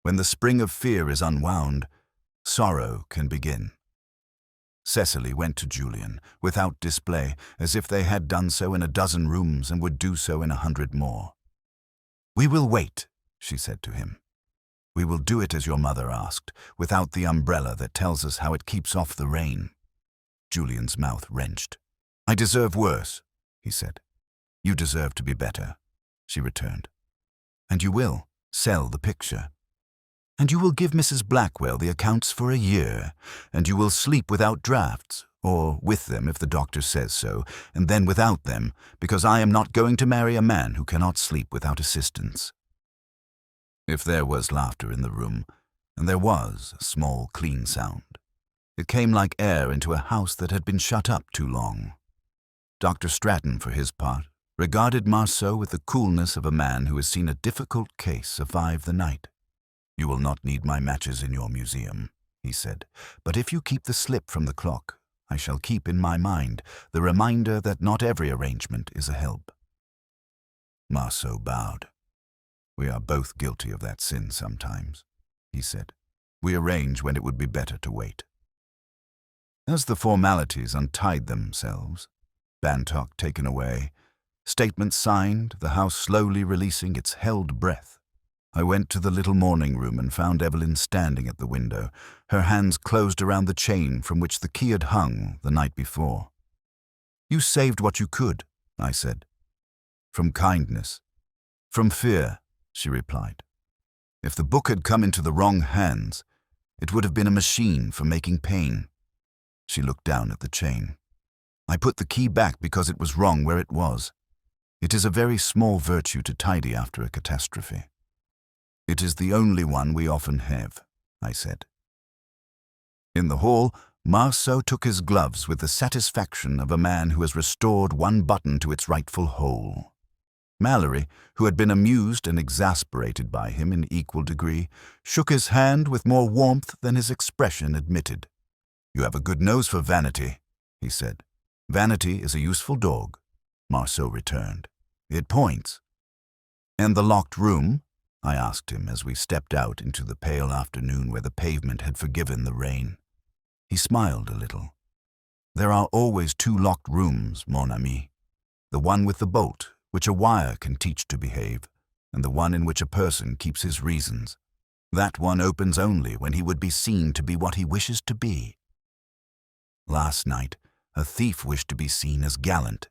When the spring of fear is unwound, sorrow can begin. Cecily went to Julian, without display, as if they had done so in a dozen rooms and would do so in 100 more. We will wait, she said to him. We will do it as your mother asked, without the umbrella that tells us how it keeps off the rain. Julian's mouth wrenched. I deserve worse, he said. You deserve to be better, she returned. And you will sell the picture. And you will give Mrs. Blackwell the accounts for a year, and you will sleep without drafts, or with them if the doctor says so, and then without them, because I am not going to marry a man who cannot sleep without assistance. If there was laughter in the room, and there was a small, clean sound, it came like air into a house that had been shut up too long. Dr. Stratton, for his part, regarded Marceau with the coolness of a man who has seen a difficult case survive the night. You will not need my matches in your museum, he said, but if you keep the slip from the clock, I shall keep in my mind the reminder that not every arrangement is a help. Marceau bowed. We are both guilty of that sin sometimes, he said. We arrange when it would be better to wait. As the formalities untied themselves, Bantock taken away, statements signed, the house slowly releasing its held breath, I went to the little morning room and found Evelyn standing at the window, her hands closed around the chain from which the key had hung the night before. You saved what you could, I said. From kindness. From fear, she replied. If the book had come into the wrong hands, it would have been a machine for making pain. She looked down at the chain. I put the key back because it was wrong where it was. It is a very small virtue to tidy after a catastrophe. It is the only one we often have, I said. In the hall, Marceau took his gloves with the satisfaction of a man who has restored one button to its rightful hole. Mallory, who had been amused and exasperated by him in equal degree, shook his hand with more warmth than his expression admitted. You have a good nose for vanity, he said. Vanity is a useful dog, Marceau returned. It points. And the locked room? I asked him as we stepped out into the pale afternoon where the pavement had forgiven the rain. He smiled a little. There are always 2 locked rooms, mon ami. The one with the bolt, which a wire can teach to behave, and the one in which a person keeps his reasons. That one opens only when he would be seen to be what he wishes to be. Last night, a thief wished to be seen as gallant.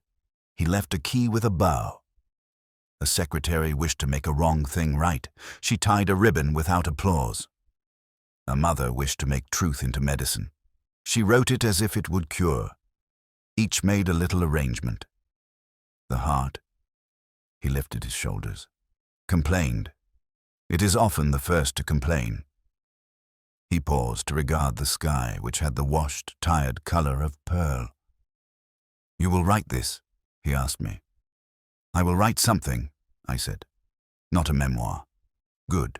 He left a key with a bow. A secretary wished to make a wrong thing right. She tied a ribbon without applause. A mother wished to make truth into medicine. She wrote it as if it would cure. Each made a little arrangement. The heart, he lifted his shoulders, complained. It is often the first to complain. He paused to regard the sky, which had the washed, tired color of pearl. You will write this? He asked me. I will write something, I said. Not a memoir. Good.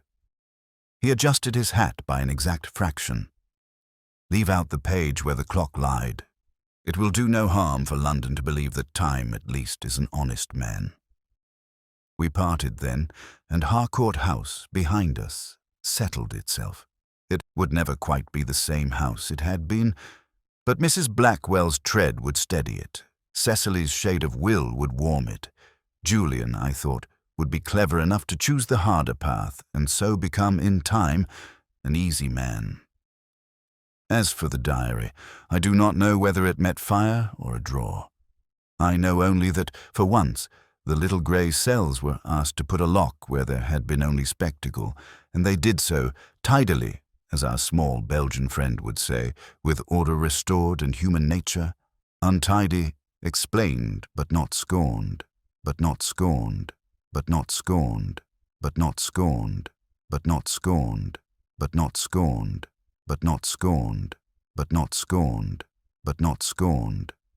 He adjusted his hat by an exact fraction. Leave out the page where the clock lied. It will do no harm for London to believe that time, at least, is an honest man. We parted then, and Harcourt House, behind us, settled itself. It would never quite be the same house it had been, but Mrs. Blackwell's tread would steady it. Cecily's shade of will would warm it. Julian, I thought, would be clever enough to choose the harder path, and so become, in time, an easy man. As for the diary, I do not know whether it met fire or a draw. I know only that, for once, the little grey cells were asked to put a lock where there had been only spectacle, and they did so tidily, as our small Belgian friend would say, with order restored and human nature, untidy, explained, but not scorned, but not scorned, but not scorned, but not scorned, but not scorned, but not scorned, but not scorned, but not scorned, but not scorned,